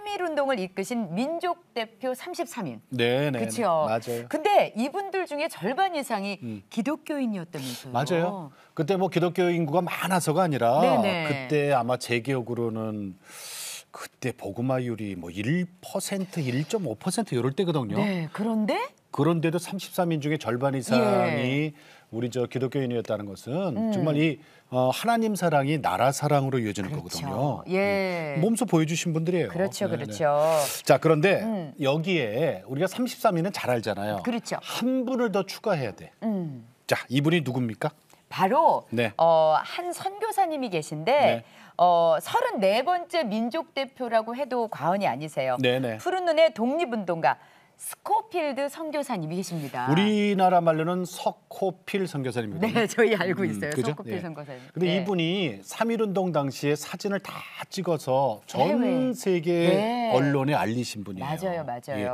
3.1운동을 이끄신 민족 대표 33인. 네네. 그렇죠. 맞아요. 근데 이분들 중에 절반 이상이 기독교인이었다면서요. 맞아요. 그때 뭐 기독교 인구가 많아서가 아니라 네네. 그때 아마 제 기억으로는 그때 복음화율이 뭐 1%, 1.5% 이럴 때거든요. 네. 그런데도 33인 중에 절반 이상이 우리 저 기독교인이었다는 것은 정말 이 하나님 사랑이 나라 사랑으로 이어지는 거거든요. 예. 몸소 보여주신 분들이에요. 그렇죠, 네네. 그렇죠. 자, 그런데 여기에 우리가 33인은 잘 알잖아요. 그렇죠. 한 분을 더 추가해야 돼. 자, 이분이 누굽니까? 바로 네. 한 선교사님이 계신데 네. 34번째 민족 대표라고 해도 과언이 아니세요. 네네. 푸른 눈의 독립운동가 스코필드 선교사님이 계십니다. 우리나라 말로는 석호필 선교사님입니다. 네, 저희 알고 있어요. 그죠? 스코필 선교사님. 근데 네. 이분이 3.1운동 당시에 사진을 다 찍어서 전 해외. 세계 네. 언론에 알리신 분이에요. 맞아요. 예.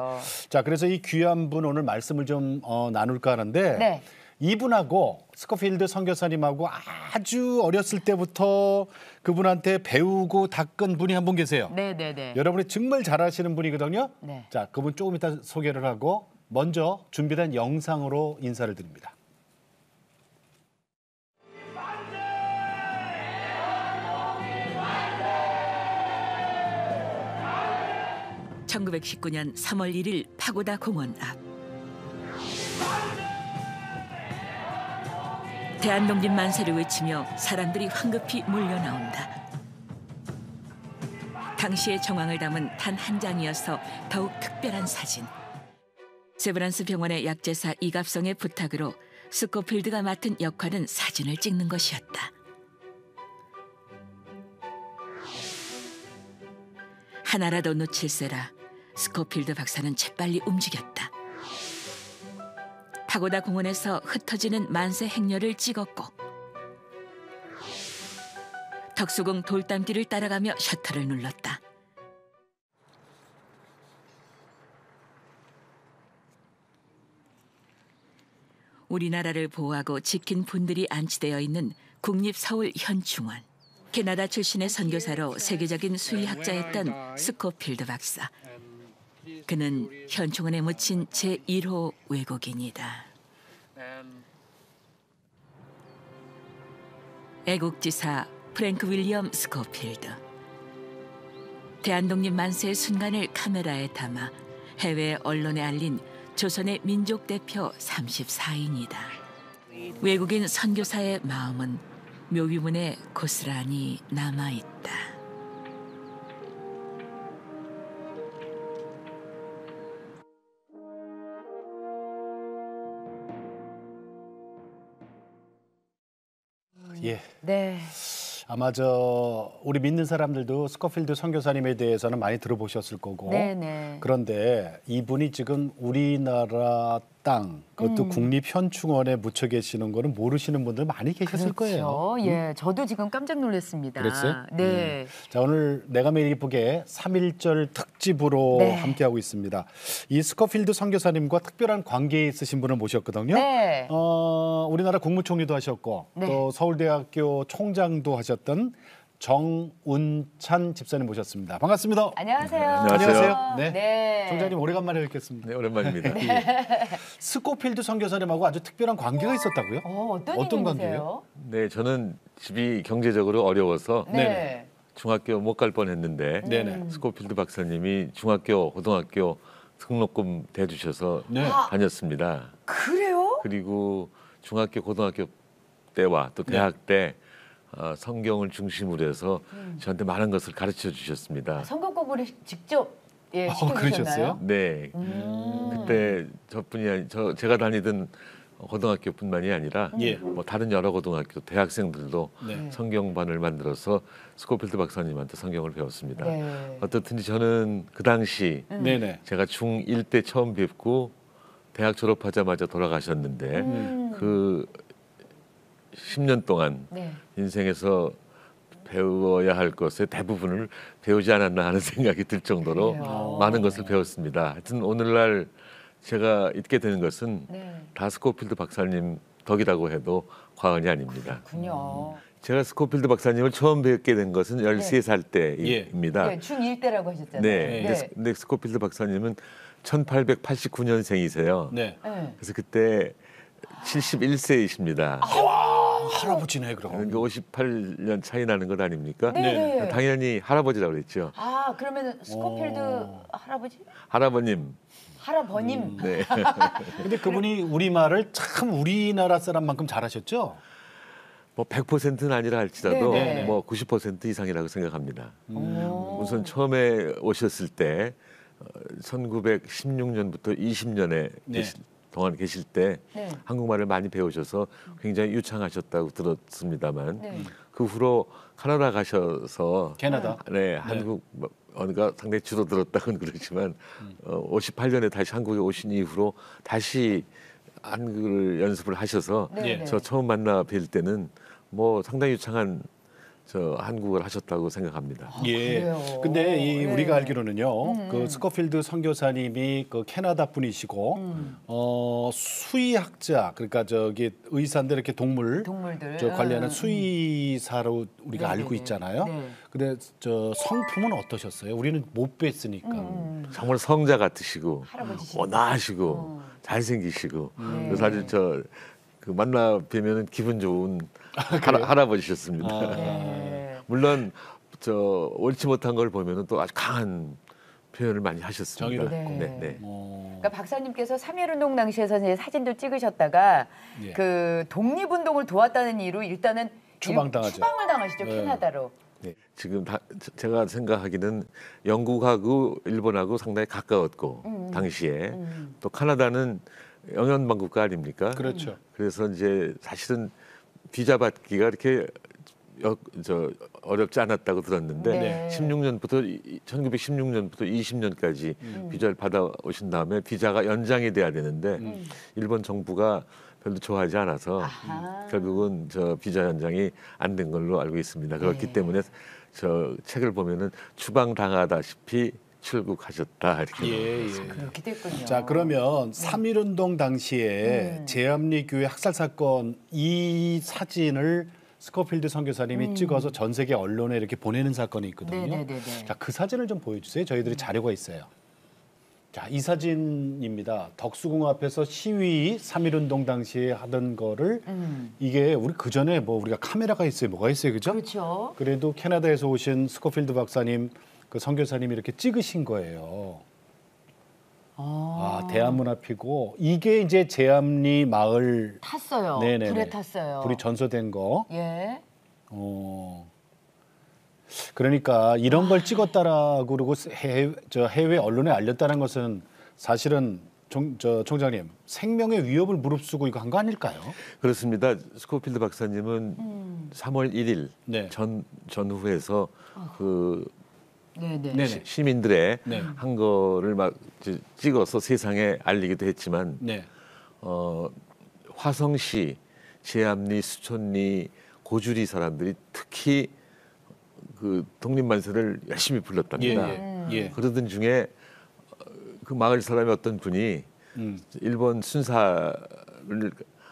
자, 그래서 이 귀한 분 오늘 말씀을 좀 나눌까 하는데 네. 이분하고 스코필드 선교사님하고 아주 어렸을 때부터 그분한테 배우고 닦은 분이 한 분 계세요. 네. 여러분이 정말 잘 아시는 분이거든요. 네. 자, 그분 조금 이따 소개를 하고 먼저 준비된 영상으로 인사를 드립니다. 1919년 3월 1일 파고다 공원 앞. 대한독립 만세를 외치며 사람들이 황급히 몰려나온다. 당시의 정황을 담은 단 한 장이어서 더욱 특별한 사진. 세브란스 병원의 약제사 이갑성의 부탁으로 스코필드가 맡은 역할은 사진을 찍는 것이었다. 하나라도 놓칠세라 스코필드 박사는 재빨리 움직였다. 파고다 공원에서 흩어지는 만세 행렬을 찍었고 덕수궁 돌담길을 따라가며 셔터를 눌렀다. 우리나라를 보호하고 지킨 분들이 안치되어 있는 국립서울현충원. 캐나다 출신의 선교사로 세계적인 수의학자였던 스코필드 박사. 그는 현충원에 묻힌 제1호 외국인이다. 애국지사 프랭크 윌리엄 스코필드. 대한독립 만세의 순간을 카메라에 담아 해외 언론에 알린 조선의 민족 대표 34인이다. 외국인 선교사의 마음은 묘비문에 고스란히 남아있다. 예. 네. 아마 우리 믿는 사람들도 스코필드 선교사님에 대해서는 많이 들어보셨을 거고. 네네. 그런데 이분이 지금 우리나라 땅, 그것도 국립현충원에 묻혀 계시는 거는 모르시는 분들 많이 계셨을 거예요. 예, 저도 지금 깜짝 놀랐습니다. 그랬어요? 네. 자, 오늘 내가 매일 이쁘게 3.1절 특집으로 네. 함께하고 있습니다. 이 스코필드 선교사님과 특별한 관계에 있으신 분을 모셨거든요. 네. 우리나라 국무총리도 하셨고 네. 또 서울대학교 총장도 하셨던 정운찬 집사님 모셨습니다. 반갑습니다. 안녕하세요. 안녕하세요. 네. 네. 총장님 오래간만에 뵙겠습니다. 네, 오랜만입니다. 스코필드 선교사님하고 아주 특별한 관계가 있었다고요? 어떤 관계예요? 네, 저는 집이 경제적으로 어려워서 네. 중학교 못 갈 뻔했는데 네네. 스코필드 박사님이 중학교, 고등학교 등록금 대주셔서 네. 다녔습니다. 그래요? 그리고 중학교, 고등학교 때와 또 대학 때 성경을 중심으로 해서 저한테 많은 것을 가르쳐 주셨습니다. 성경 공부를 직접 시켜주셨나요? 그러셨어요? 네, 그때 제가 다니던 고등학교뿐만이 아니라 예. 뭐 다른 여러 고등학교 대학생들도 네. 성경반을 만들어서 스코필드 박사님한테 성경을 배웠습니다. 네. 어떻든지 저는 그 당시 네네. 제가 중1 때 처음 뵙고 대학 졸업하자마자 돌아가셨는데 그 10년 동안 네. 인생에서 배워야 할 것의 대부분을 배우지 않았나 하는 생각이 들 정도로 그래요. 많은 것을 배웠습니다. 하여튼 오늘날 제가 있게 되는 것은 네. 다 스코필드 박사님 덕이라고 해도 과언이 아닙니다. 군요. 제가 스코필드 박사님을 처음 뵙게 된 것은 13살 때입니다. 네, 중1 때라고 하셨잖아요. 네. 근데 스코필드 박사님은 1889년생이세요. 네. 네. 그래서 그때 71세이십니다. 와, 할아버지네 그럼. 그러니까 58년 차이 나는 것 아닙니까? 네. 당연히 할아버지라고 그랬죠. 아, 그러면 스코필드 할아버지? 할아버님. 할아버님. 네. 근데 그분이 우리말을 참 우리나라 사람만큼 잘하셨죠? 뭐 100%는 아니라 할지라도 네네. 뭐 90% 이상이라고 생각합니다. 오. 우선 처음에 오셨을 때 1916년부터 20년에 네. 동안 계실 때 네. 한국말을 많이 배우셔서 굉장히 유창하셨다고 들었습니다만 네. 그 후로 카나다 가셔서 캐나다. 네, 한국 어느가 상당히 줄어들었다고는 그렇지만 58년에 다시 한국에 오신 이후로 다시 한글 연습을 하셔서 네. 저 처음 만나 뵐 때는 뭐 상당히 유창한 저 한국어를 하셨다고 생각합니다. 예. 그래요? 근데 네. 우리가 알기로는요, 그 스코필드 선교사님이 그 캐나다 분이시고, 수의학자, 그러니까 저기 의사인데 이렇게 동물들. 저 관리하는 수의사로 우리가 네네네. 알고 있잖아요. 네. 근데 저 성품은 어떠셨어요? 우리는 못 뵀으니까. 정말 성자 같으시고 할아버지시죠. 온화하시고 잘생기시고 네. 그래서 아주 그 만나 뵈면은 기분 좋은 할아버지셨습니다. 네. 물론 옳지 못한 걸 보면은 또 아주 강한 표현을 많이 하셨습니다. 정의롭고. 네. 어, 그러니까 박사님께서 3.1운동 당시에서 이제 사진도 찍으셨다가 예. 그 독립운동을 도왔다는 이유로 일단은 추방당하죠. 추방을 당하시죠. 네. 캐나다로. 네. 지금 제가 생각하기는 영국하고 일본하고 상당히 가까웠고 당시에 또 카나다는 영연방 국가 아닙니까? 그렇죠. 그래서 이제 사실은 비자 받기가 이렇게 어렵지 않았다고 들었는데 네. 1916년부터 20년까지 비자를 받아 오신 다음에 비자가 연장이 돼야 되는데 일본 정부가 별로 좋아하지 않아서 아하. 결국은 비자 연장이 안 된 걸로 알고 있습니다. 그렇기 네. 때문에 책을 보면은 추방 당하다시피 출국하셨다 이렇게 예, 나와 예. 있습니다. 그렇게 됐군요. 자, 그러면 3.1운동 당시에 제암리 교회 학살 사건 이 사진을 스코필드 선교사님이 찍어서 전 세계 언론에 이렇게 보내는 사건이 있거든요. 네네네네. 자, 그 사진을 좀 보여주세요. 저희들이 자료가 있어요. 자, 이 사진입니다. 덕수궁 앞에서 시위 3.1운동 당시에 하던 거를 이게 우리 그 전에 뭐 우리가 카메라가 있어요, 뭐가 있어요, 그죠? 그렇죠. 그래도 캐나다에서 오신 스코필드 박사님, 그 선교사님이 이렇게 찍으신 거예요. 아, 대암문 앞이고 이게 이제 제암리 마을 탔어요. 네네네. 불에 탔어요. 불이 전소된 거. 예. 그러니까 이런 걸 찍었다라고 그러고 해외 언론에 알렸다는 것은 사실은 총장님 생명의 위협을 무릅쓰고 이거 한 거 아닐까요? 그렇습니다. 스코필드 박사님은 3월 1일 네. 전후에서 그 네네. 네네. 시민들의 네. 한 거를 막 찍어서 세상에 알리기도 했지만 네. 화성시, 제암리, 수촌리, 고주리 사람들이 특히 그 독립만세를 열심히 불렀답니다. 예. 그러던 중에 그 마을 사람의 어떤 분이 일본 순사를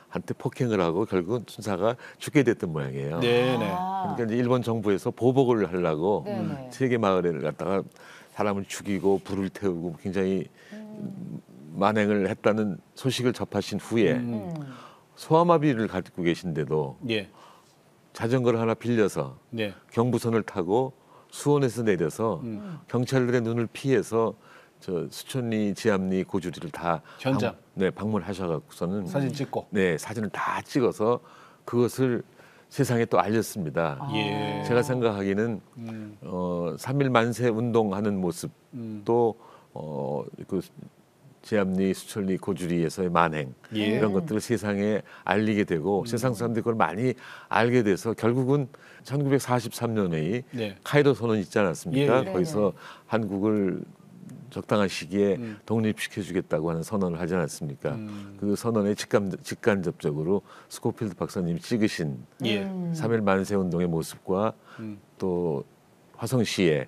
한테 폭행을 하고 결국은 순사가 죽게 됐던 모양이에요. 네네. 그러니까 이제 일본 정부에서 보복을 하려고 네네. 세계 마을을 갖다가 사람을 죽이고 불을 태우고 굉장히 만행을 했다는 소식을 접하신 후에 소아마비를 갖고 계신데도 예. 자전거를 하나 빌려서 네. 경부선을 타고 수원에서 내려서 경찰들의 눈을 피해서 수천리, 제암리, 고주리를 다 현장. 방문하셔갖고서는 사진 찍고. 네, 사진을 다 찍어서 그것을 세상에 또 알렸습니다. 예. 제가 생각하기는 3.1 만세 운동하는 모습 또 그 제암리, 수천리, 고주리에서의 만행 예. 이런 것들을 세상에 알리게 되고 세상 사람들이 그걸 많이 알게 돼서 결국은 1943년에 네. 카이로 선언 있지 않았습니까? 예. 거기서 한국을 적당한 시기에 독립시켜주겠다고 하는 선언을 하지 않았습니까? 그 선언에 직간접적으로 스코필드 박사님이 찍으신 예. 3.1 만세 운동의 모습과 또 화성시의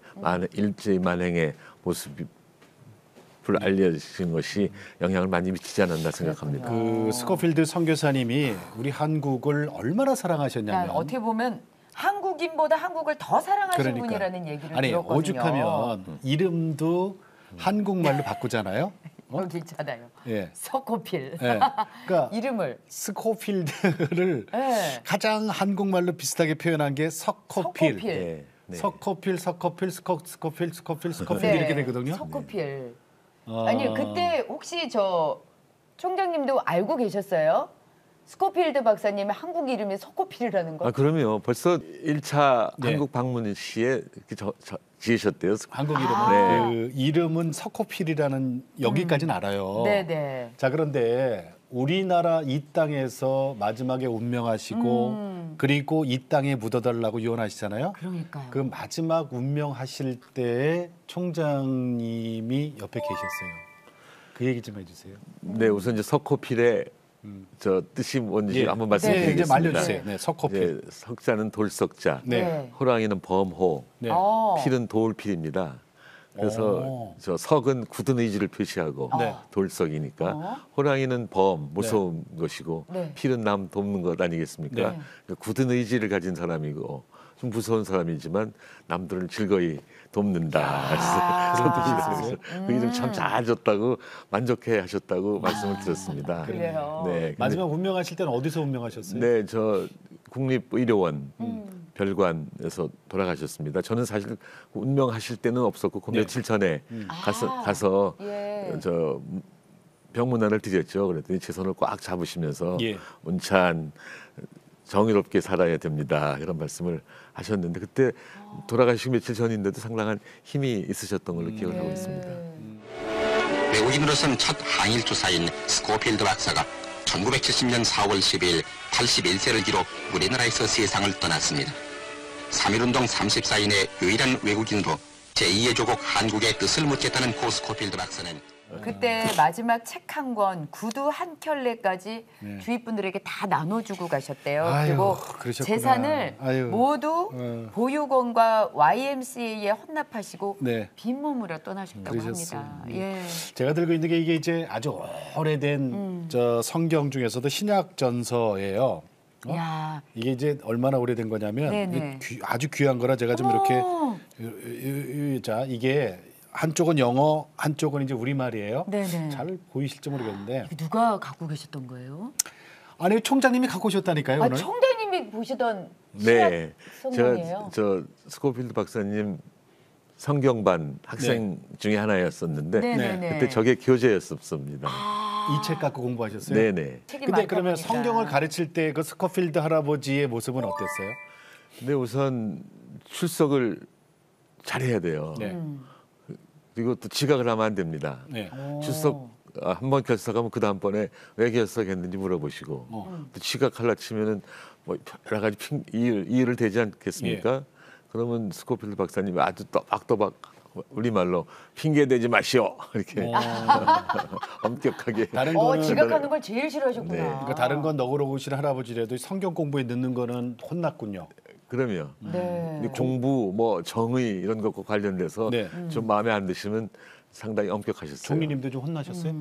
일제히 만행의 모습을 알려주신 것이 영향을 많이 미치지 않았나 생각합니다. 그 스코필드 선교사님이 우리 한국을 얼마나 사랑하셨냐면 그러니까 어떻게 보면 한국인보다 한국을 더 사랑하신 그러니까. 분이라는 얘기를 아니 들었거든요. 오죽하면 이름도 한국말로 바꾸잖아요. 여기 있잖아요. 예. 스코필. 예. 그러니까 이름을. 스코필드를 네. 가장 한국말로 비슷하게 표현한 게 석코필. 석코필. 네, 네. 석코필, 석코필, 스코필, 스코필, 스코필 네. 이렇게 되거든요. 석코필. 아. 아니 그때 혹시 저 총장님도 알고 계셨어요? 스코필드 박사님의 한국 이름이 석코필이라는 거? 아 그럼요. 벌써 1차 네. 한국 방문 시에 지으셨대요. 한국 이름은 아. 그 이름은 석코필이라는 여기까지는 알아요. 네네. 자 그런데 우리나라 이 땅에서 마지막에 운명하시고 그리고 이 땅에 묻어달라고 유언하시잖아요. 그러니까요. 그 마지막 운명하실 때에 총장님이 옆에 계셨어요. 그 얘기 좀 해주세요. 네, 우선 이제 석호필의 저 뜻이 뭔지 예. 한번 네, 말씀드리겠습니다. 이제 알려주세요. 네, 석호필. 이제 석자는 돌석자, 네. 호랑이는 범호, 네. 필은 도울필입니다. 그래서 오. 저 석은 굳은 의지를 표시하고 네. 돌석이니까 호랑이는 범 무서운 것이고 네. 필은 남 돕는 것 아니겠습니까? 네. 그러니까 굳은 의지를 가진 사람이고 좀 무서운 사람이지만 남들을 즐거이 돕는다. 그래서 뜻이 있어요. 그 이름 참 잘 줬다고 만족해 하셨다고 말씀을 드렸습니다. 그래요. 네, 근데 마지막 운명하실 때는 어디서 운명하셨어요? 네, 저 국립의료원 별관에서 돌아가셨습니다. 저는 사실 운명하실 때는 없었고 그 네. 며칠 전에 아, 가서 예. 저 병문안을 드렸죠. 그랬더니 제 손을 꽉 잡으시면서 예. 운찬 정의롭게 살아야 됩니다. 이런 말씀을 하셨는데 그때 돌아가시기 며칠 전인데도 상당한 힘이 있으셨던 걸로 기억을 하고 있습니다. 외국인으로서는 첫 항일 주사인 스코필드 박사가 1970년 4월 10일 81세를 기록 우리나라에서 세상을 떠났습니다. 3.1운동 34인의 유일한 외국인으로 제2의 조국 한국의 뜻을 묻겠다는 고 스코필드 박사는 그때 마지막 책 한 권, 구두 한 켤레까지 네. 주위 분들에게 다 나눠주고 가셨대요. 아유, 그리고 그러셨구나. 재산을 아유. 모두 보육원과 YMCA에 헌납하시고 네. 빈몸으로 떠나셨다고 그러셨어요. 합니다. 예. 제가 들고 있는 게 이게 이제 아주 오래된 저 성경 중에서도 신약 전서예요. 야, 이게 이제 얼마나 오래된 거냐면 네네. 이게 아주 귀한 거라 제가 좀 이렇게 자 이게 한쪽은 영어, 한쪽은 이제 우리말이에요. 네네. 잘 보이실지 모르겠는데 이거 누가 갖고 계셨던 거예요? 아니 총장님이 갖고 오셨다니까요 아, 오늘. 총장님이 보시던 네, 성경이에요. 제가 저 스코필드 박사님 성경반 학생 중에 하나였었는데 네네네. 그때 저게 교재였었습니다. 이 책 갖고 공부하셨어요? 네네. 책이 근데 많다 그러면 보니까. 성경을 가르칠 때 그 스코필드 할아버지의 모습은 어땠어요? 근데 우선 출석을 잘해야 돼요. 네. 그리고 또 지각을 하면 안 됩니다. 네. 출석 한 번 결석하면 그 다음번에 왜 결석했는지 물어보시고 또 지각하려 치면은 뭐 여러 가지 이유를 대지 않겠습니까? 그러면 스코필드 박사님이 아주 또박또박 우리말로 핑계 대지 마시오 이렇게 엄격하게 다른 거는 지각하는 걸 제일 싫어하셨구나. 네. 그러니까 다른 건 너그러우신 할아버지라도 성경 공부에 늦는 거는 혼났군요. 그러면 네. 공부 뭐 정의 이런 것과 관련돼서 네. 좀 마음에 안 드시면 상당히 엄격하셨어요. 총리님도 좀 혼나셨어요?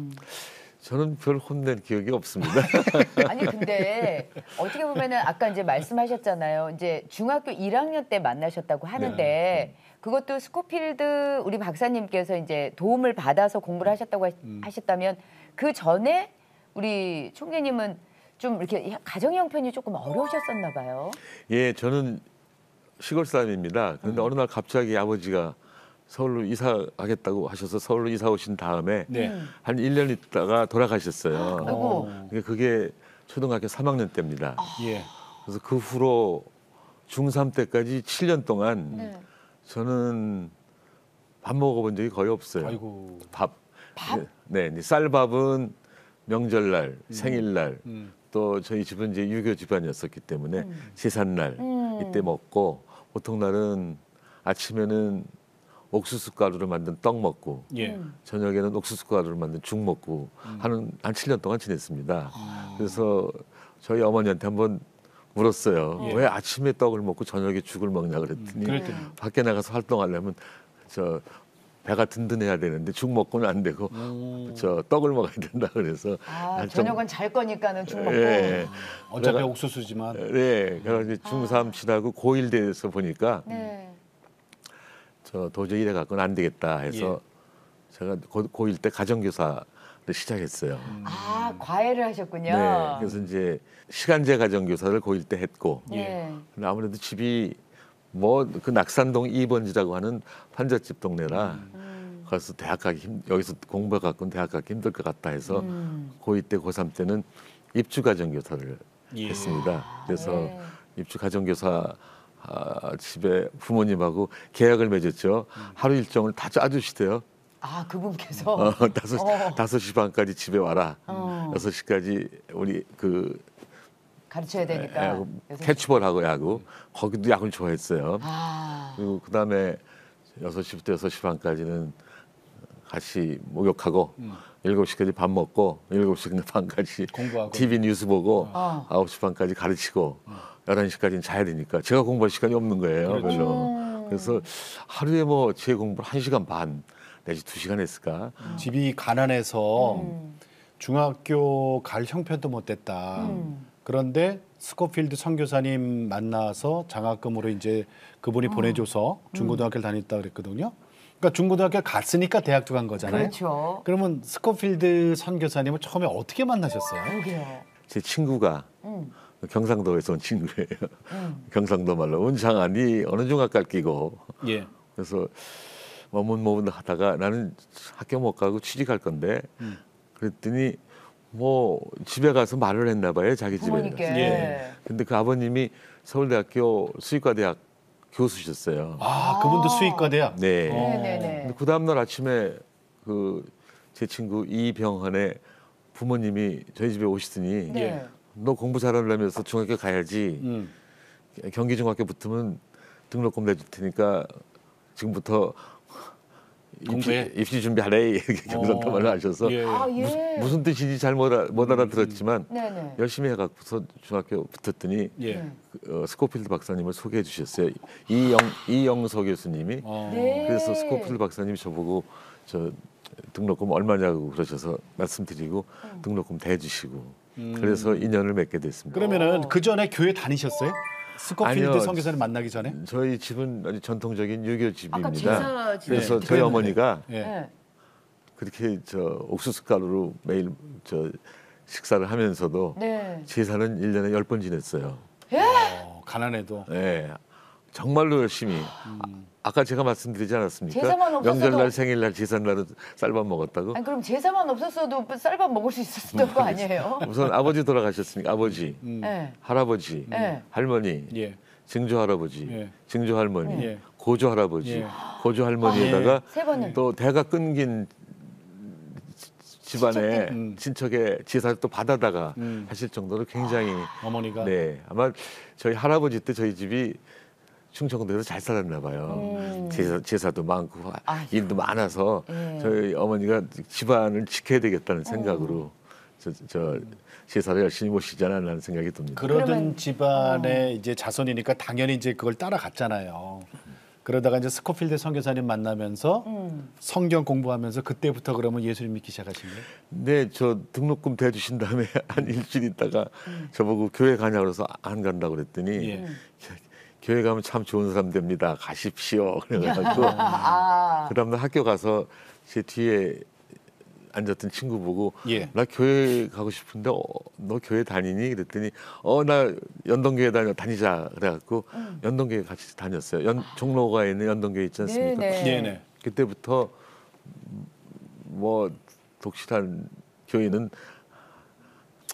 저는 별 혼낸 기억이 없습니다. 아니 근데 어떻게 보면은 아까 이제 말씀하셨잖아요. 이제 중학교 1학년 때 만나셨다고 하는데 그것도 스코필드 우리 박사님께서 이제 도움을 받아서 공부를 하셨다고 하셨다면 그 전에 우리 총재님은 좀 이렇게 가정 형편이 조금 어려우셨었나 봐요. 예, 저는 시골 사람입니다. 그런데 어느 날 갑자기 아버지가 서울로 이사하겠다고 하셔서 서울로 이사 오신 다음에 네. 한 1년 있다가 돌아가셨어요. 아이고. 그러니까 그게 초등학교 3학년 때입니다. 예. 그래서 그 후로 중3 때까지 7년 동안 네. 저는 밥 먹어본 적이 거의 없어요. 아이고. 밥. 네, 네, 쌀밥은 명절날, 생일날, 또 저희 집은 이제 유교 집안이었었기 때문에 제삿날 이때 먹고 보통 날은 아침에는 옥수수 가루로 만든 떡 먹고 예. 저녁에는 옥수수 가루로 만든 죽 먹고 한 7년 동안 지냈습니다. 그래서 저희 어머니한테 한번 물었어요. 예. 왜 아침에 떡을 먹고 저녁에 죽을 먹냐 그랬더니 그랬더니. 밖에 나가서 활동하려면 저 배가 든든해야 되는데 죽 먹고는 안 되고 저 떡을 먹어야 된다 그래서 저녁은 잘 거니까는 죽 먹고. 예. 어차피 내가- 옥수수지만. 네, 그래서 중3 지나고 고1 돼서 보니까 네. 저 도저히 이래 갖고는 안 되겠다 해서 제가 고1 때 가정교사를 시작했어요. 과외를 하셨군요. 네, 그래서 이제 시간제 가정교사를 고1 때 했고 네. 근데 아무래도 집이 뭐 그 낙산동 2번지라고 하는 환자집 동네라 그래서 대학 가기 여기서 공부해 갖고는 대학 가기 힘들 것 같다 해서 고2 때 고3 때는 입주 가정교사를 예. 했습니다. 그래서 네. 입주 가정교사 집에 부모님하고 계약을 맺었죠. 하루 일정을 다 짜주시대요. 그분께서. 5시 반까지 집에 와라. 6시까지 우리 그 가르쳐야 되니까. 캐치볼하고 야구 거기도 야구를 좋아했어요. 아. 그리고 그다음에 6시부터 6시 반까지는 같이 목욕하고 7시까지 밥 먹고 7시 반까지 공부하고. TV 뉴스 보고 9시 반까지 가르치고 11시까지는 자야 되니까 제가 공부할 시간이 없는 거예요. 그렇죠. 별로. 그래서 하루에 뭐 제 공부를 1시간 반 내지 2시간 했을까. 집이 가난해서 중학교 갈 형편도 못 됐다. 그런데 스코필드 선교사님 만나서 장학금으로 이제 그분이 보내줘서 중고등학교를 다녔다 그랬거든요. 그러니까 중고등학교 갔으니까 대학도 간 거잖아요. 그렇죠. 그러면 스코필드 선교사님은 처음에 어떻게 만나셨어요? 그러게요. 제 친구가 경상도에서 온 친구예요. 경상도 말로 운창하니 어느 중학교 끼고 예. 그래서 머문머문 하다가 나는 학교 못 가고 취직할 건데 그랬더니 뭐 집에 가서 말을 했나 봐요. 자기 집에. 부모님께. 예. 근데 그 아버님이 서울대학교 수의과대학 교수셨어요. 그분도 수의과 대학. 네. 네네네. 근데 그 다음날 아침에 그 제 친구 이병헌의 부모님이 저희 집에 오시더니 네. 너 공부 잘하려면서 중학교 가야지. 경기중학교 붙으면 등록금 내줄 테니까 지금부터 공부해. 입시 준비하래 이렇게 경상도 말로 하셔서 예. 예. 무슨 뜻인지 잘 못 알아들었지만 네네. 열심히 해갖고서 중학교 붙었더니 예. 스코필드 박사님을 소개해 주셨어요. 이영서 교수님이. 네. 그래서 스코필드 박사님이 저보고 저 등록금 얼마냐고 그러셔서 말씀드리고 등록금 대주시고 그래서 인연을 맺게 됐습니다. 그러면은 그 전에 교회 다니셨어요? 스코필드 아니요. 선교사님 만나기 전에? 저희 집은 아주 전통적인 유교 아까 집입니다. 제사 지낼 그래서 때 저희 그랬는데. 어머니가 예. 네. 그렇게 저 옥수수 가루로 매일 저 식사를 하면서도 네. 제사는 1년에 10번 지냈어요. 가난해도. 네. 정말로 열심히. 아까 제가 말씀드리지 않았습니까? 제사만 없었어도- 명절날, 생일날, 제삿날은 쌀밥 먹었다고? 아니 그럼 제사만 없었어도 쌀밥 먹을 수 있었던 거 아니에요? 우선 아버지 돌아가셨으니까 아버지, 네. 할아버지, 네. 할머니, 예. 증조 할아버지, 예. 증조 할머니, 예. 고조 할아버지, 예. 고조 할머니에다가 세 번을. 또 대가 끊긴 집안에 친척의 제사를 또 받아다가 하실 정도로 굉장히 어머니가. 네 아마 저희 할아버지 때 저희 집이 충청도에서 잘 살았나 봐요. 제사도 많고 일도 많아서 예. 저희 어머니가 집안을 지켜야 되겠다는 생각으로 저 제사를 열심히 모시지 않았나는 생각이 듭니다. 그러던 그러면- 집안의 이제 자손이니까 당연히 이제 그걸 따라갔잖아요. 그러다가 이제 스코필드 선교사님 만나면서 성경 공부하면서 그때부터 그러면 예수님 믿기 시작하신 거예요? 네, 저 등록금 대주신 다음에 한 일주일 있다가 저보고 교회 가냐 그래서 안 간다고 그랬더니 예. 교회 가면 참 좋은 사람 됩니다. 가십시오. 그래가지고 아. 그다음날 학교 가서 제 뒤에 앉았던 친구 보고 예. 나 교회 가고 싶은데 너 교회 다니니? 그랬더니 나 연동교회 다니자 그래갖고 연동교회 같이 다녔어요. 종로가에 있는 연동교회 있지 않습니까? 네네. 네네. 그때부터 뭐 독실한 교회는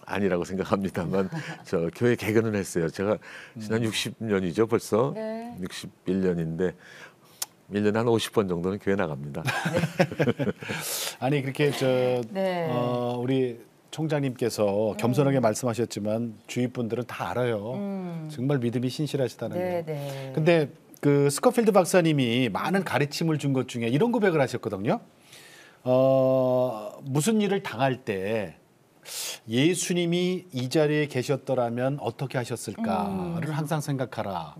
아니라고 생각합니다만 저 교회 개근을 했어요. 제가 지난 60년이죠 벌써. 네. 61년인데 1년에 한 50번 정도는 교회 나갑니다. 아니 그렇게 네. 우리 총장님께서 겸손하게 말씀하셨지만 주위 분들은 다 알아요. 정말 믿음이 신실하시다는 네, 거. 네. 근데 그 스코필드 박사님이 많은 가르침을 준 것 중에 이런 고백을 하셨거든요. 무슨 일을 당할 때 예수님이 이 자리에 계셨더라면 어떻게 하셨을까를 항상 생각하라.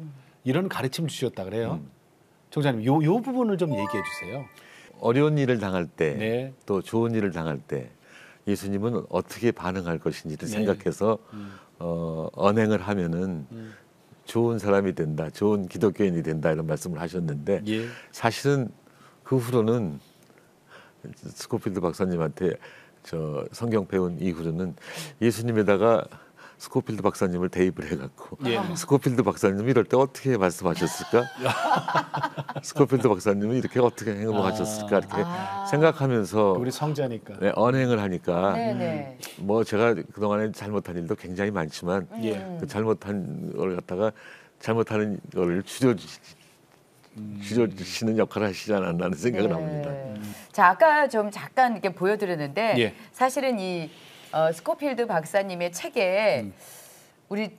이런 가르침 주셨다 그래요. 총장님, 요 부분을 좀 얘기해 주세요. 어려운 일을 당할 때, 네. 또 좋은 일을 당할 때 예수님은 어떻게 반응할 것인지를 네. 생각해서 언행을 하면은 좋은 사람이 된다, 좋은 기독교인이 된다 이런 말씀을 하셨는데 예. 사실은 그 후로는 스코필드 박사님한테 저 성경 배운 이후로는 예수님에다가 스코필드 박사님을 대입을 해갖고 예. 스코필드 박사님이 이럴 때 어떻게 말씀하셨을까? 스코필드 박사님은 이렇게 어떻게 행동하셨을까? 이렇게 생각하면서 우리 성자니까. 네, 언행을 하니까 네네. 뭐 제가 그동안에 잘못한 일도 굉장히 많지만 예. 그 잘못한 걸 갖다가 잘못하는 걸 줄여주시는 역할을 하시지 않았나 하는 생각을 합니다. 자, 아까 좀 잠깐 이렇게 보여드렸는데 예. 사실은 이 스코필드 박사님의 책에 우리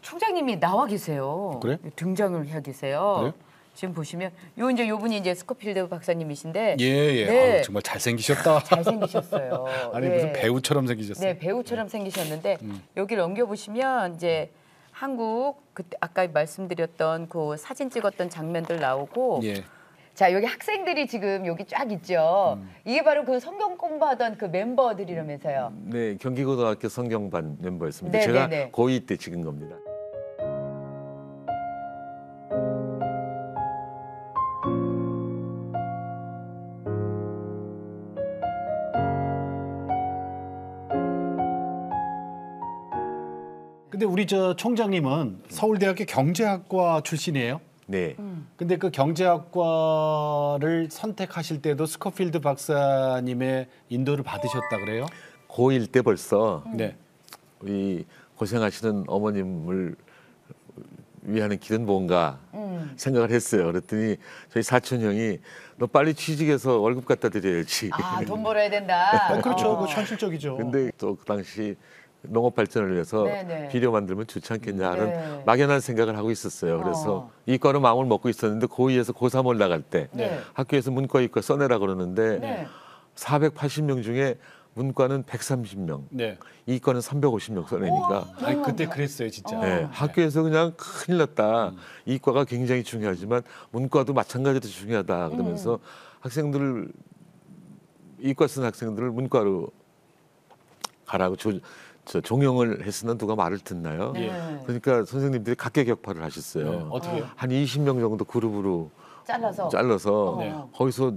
총장님이 나와 계세요. 그래? 등장을 해 계세요. 그래요? 지금 보시면 요 분이 이제 스코필드 박사님이신데 예, 예. 네. 아유, 정말 잘생기셨다. 잘생기셨어요. 아니 예. 무슨 배우처럼 생기셨어요. 네, 배우처럼 생기셨는데 여기를 넘겨 보시면 이제 한국 그때 아까 말씀드렸던 그 사진 찍었던 장면들 나오고 예. 자, 여기 학생들이 지금 여기 쫙 있죠. 이게 바로 그 성경 공부하던 그 멤버들이라면서요. 네, 경기고등학교 성경반 멤버였습니다. 네, 제가 네, 네. 고2 때 찍은 겁니다. 근데 우리 저 총장님은 서울대학교 경제학과 출신이에요. 네, 근데 그 경제학과를 선택하실 때도 스코필드 박사님의 인도를 받으셨다 그래요? 고1 때 벌써 네. 우리 고생하시는 어머님을 위하는 길은 뭔가 생각을 했어요. 그랬더니 저희 사촌 형이 너 빨리 취직해서 월급 갖다 드려야지. 아, 돈 벌어야 된다. 그렇죠. 그 현실적이죠. 근데 또 그 당시 농업 발전을 위해서 네네. 비료 만들면 좋지 않겠냐 하는 네. 막연한 생각을 하고 있었어요. 그래서 이과로 마음을 먹고 있었는데 고2에서 고3 올라갈 때 네. 학교에서 문과 이과 써내라 그러는데 네. 480명 중에 문과는 130명, 네. 이과는 350명 써내니까 아니 그때 그랬어요, 진짜. 네, 학교에서 그냥 큰일 났다. 이과가 굉장히 중요하지만 문과도 마찬가지로 중요하다. 그러면서 학생들을 이과 쓴 학생들을 문과로 가라고 종용을 했으나 누가 말을 듣나요? 네. 그러니까 선생님들이 각계격파를 하셨어요. 네, 어떻게요? 한 20명 정도 그룹으로 잘라서. 네. 거기서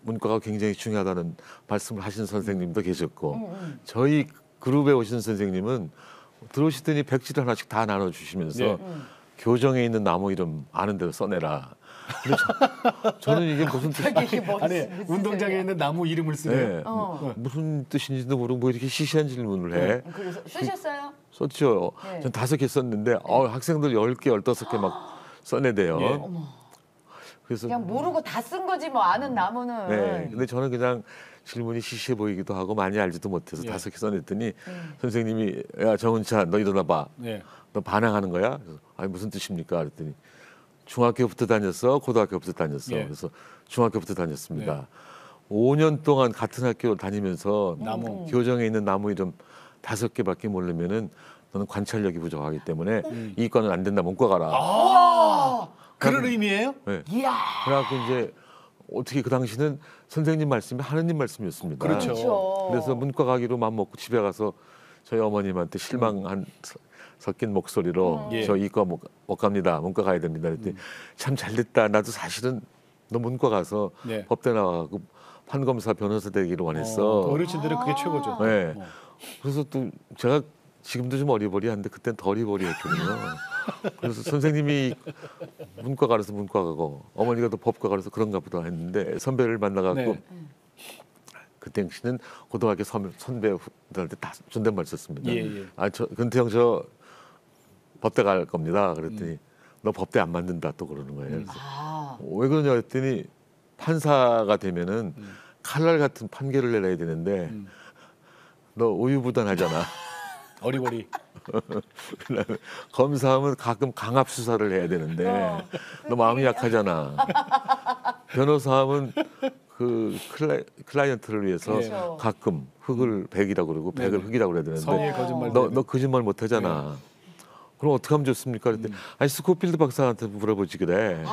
문과가 굉장히 중요하다는 말씀을 하신 선생님도 계셨고 저희 그룹에 오신 선생님은 들어오시더니 백지를 하나씩 다 나눠주시면서 네. 교정에 있는 나무 이름 아는 대로 써내라. 근데 저는 이게 무슨 뜻? 이게 뭐 아니 무슨 운동장에 소리야. 있는 나무 이름을 쓰네요. 네. 무슨 뜻인지도 모르고 뭐 이렇게 시시한 질문을 해. 그래서 쓰셨어요? 썼죠. 네. 전 5개 썼는데 학생들 10개, 15개 막 써내대요. 예. 그래서 그냥 모르고 다 쓴 거지 뭐 아는 나무는. 네. 근데 저는 그냥 질문이 시시해 보이기도 하고 많이 알지도 못해서 예. 5개 써냈더니 선생님이 야 정은차 너 일어나 봐. 네. 너 반항하는 거야? 그래서, 아니 무슨 뜻입니까? 그랬더니 중학교부터 다녔어, 고등학교부터 다녔어. 예. 그래서 중학교부터 다녔습니다. 네. 5년 동안 같은 학교 다니면서 나무. 교정에 있는 나무 이름 5개밖에 모르면은 너는 관찰력이 부족하기 때문에 이과는 안 된다. 문과 가라. 그런 의미예요? 네. 이야. 그래갖고 이제 어떻게 그 당시는 선생님 말씀이 하느님 말씀이었습니다. 그렇죠. 그렇죠. 그래서 문과 가기로 마음 먹고 집에 가서 저희 어머님한테 실망한 섞인 목소리로 예. 저 이과 못 갑니다. 문과 가야 됩니다. 그랬더니 참 잘됐다. 나도 사실은 너 문과 가서 네. 법대 나와갖고 판검사 변호사 되기를 원했어. 그 어르신들은 그게 최고죠. 네. 어. 그래서 또 제가 지금도 좀 어리버리한데 그땐 더 어리버리했거든요. 그래서 선생님이 문과 가라서 문과 가고 어머니가 또 법과 가라서 그런가 보다 했는데 선배를 만나갖고 네. 그 당시는 고등학교 선배들한테 다 존댓말 썼습니다. 예, 예. 저 근태형 저 법대 갈 겁니다. 그랬더니 너 법대 안 만든다 또 그러는 거예요. 그래서 왜 그러냐 했더니 판사가 되면은 칼날 같은 판결을 내려야 되는데 너 우유부단하잖아. 어리버리. 그다음에 검사하면 가끔 강압 수사를 해야 되는데 너 마음이 약하잖아. 변호사하면 그 클라이언트를 위해서 그렇죠. 가끔 흑을 백이라고 그러고 백을 흑이라고 그래야 되는데 선의의 거짓말. 너 거짓말 못하잖아. 그럼 어떻게 하면 좋습니까? 그랬더니 아니 스코필드 박사한테 물어보지 그래.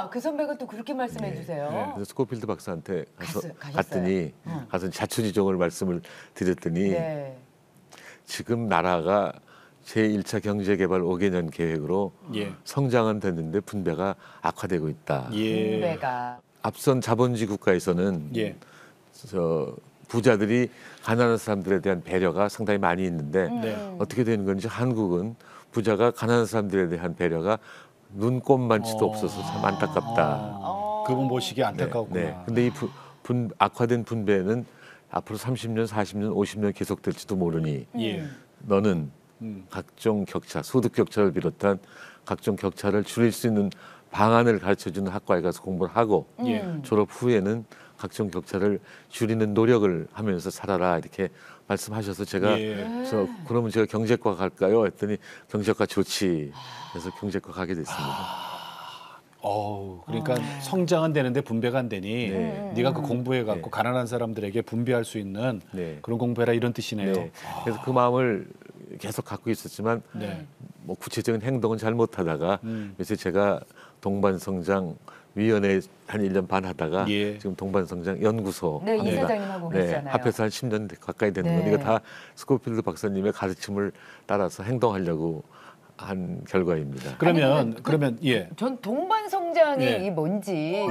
그 선배가 또 그렇게 말씀해 주세요. 그래서 스코필드 박사한테 가셨어요? 갔더니 가서 자초지종을 말씀을 드렸더니 네. 지금 나라가 제1차 경제개발 5개년 계획으로 예. 성장은 됐는데 분배가 악화되고 있다. 예. 분배가. 앞선 자본주의 국가에서는 예. 저 부자들이 가난한 사람들에 대한 배려가 상당히 많이 있는데 네. 어떻게 되는 건지 한국은 부자가 가난한 사람들에 대한 배려가 눈꼽만치도 없어서 참 안타깝다. 그분 보시기에 안타까웠구나. 네. 근데 이 악화된 분배는 앞으로 30년, 40년, 50년 계속될지도 모르니 예. 너는 각종 격차, 소득 격차를 비롯한 각종 격차를 줄일 수 있는 방안을 가르쳐주는 학과에 가서 공부를 하고 예. 졸업 후에는 각종 격차를 줄이는 노력을 하면서 살아라 이렇게 말씀하셔서 제가 예. 그러면 제가 경제과 갈까요? 했더니 경제과 좋지. 그래서 경제과 가게 됐습니다. 그러니까 성장은 되는데 분배가 안 되니 네. 네가 그 공부해 갖고 네. 가난한 사람들에게 분배할 수 있는 네. 그런 공부해라 이런 뜻이네요. 네. 그래서 그 마음을 계속 갖고 있었지만 네. 뭐 구체적인 행동은 잘 못하다가 요새 제가 동반성장 위원회 한 1년 반 하다가 예. 지금 동반성장 연구소 네, 합니다. 이사장님 하고 계시잖아요. 합해서 한 10년 가까이 되는 네. 건데 이게 다 스코필드 박사님의 가르침을 따라서 행동하려고 한 결과입니다. 그러면 예. 전 동반성장이 예. 이 뭔지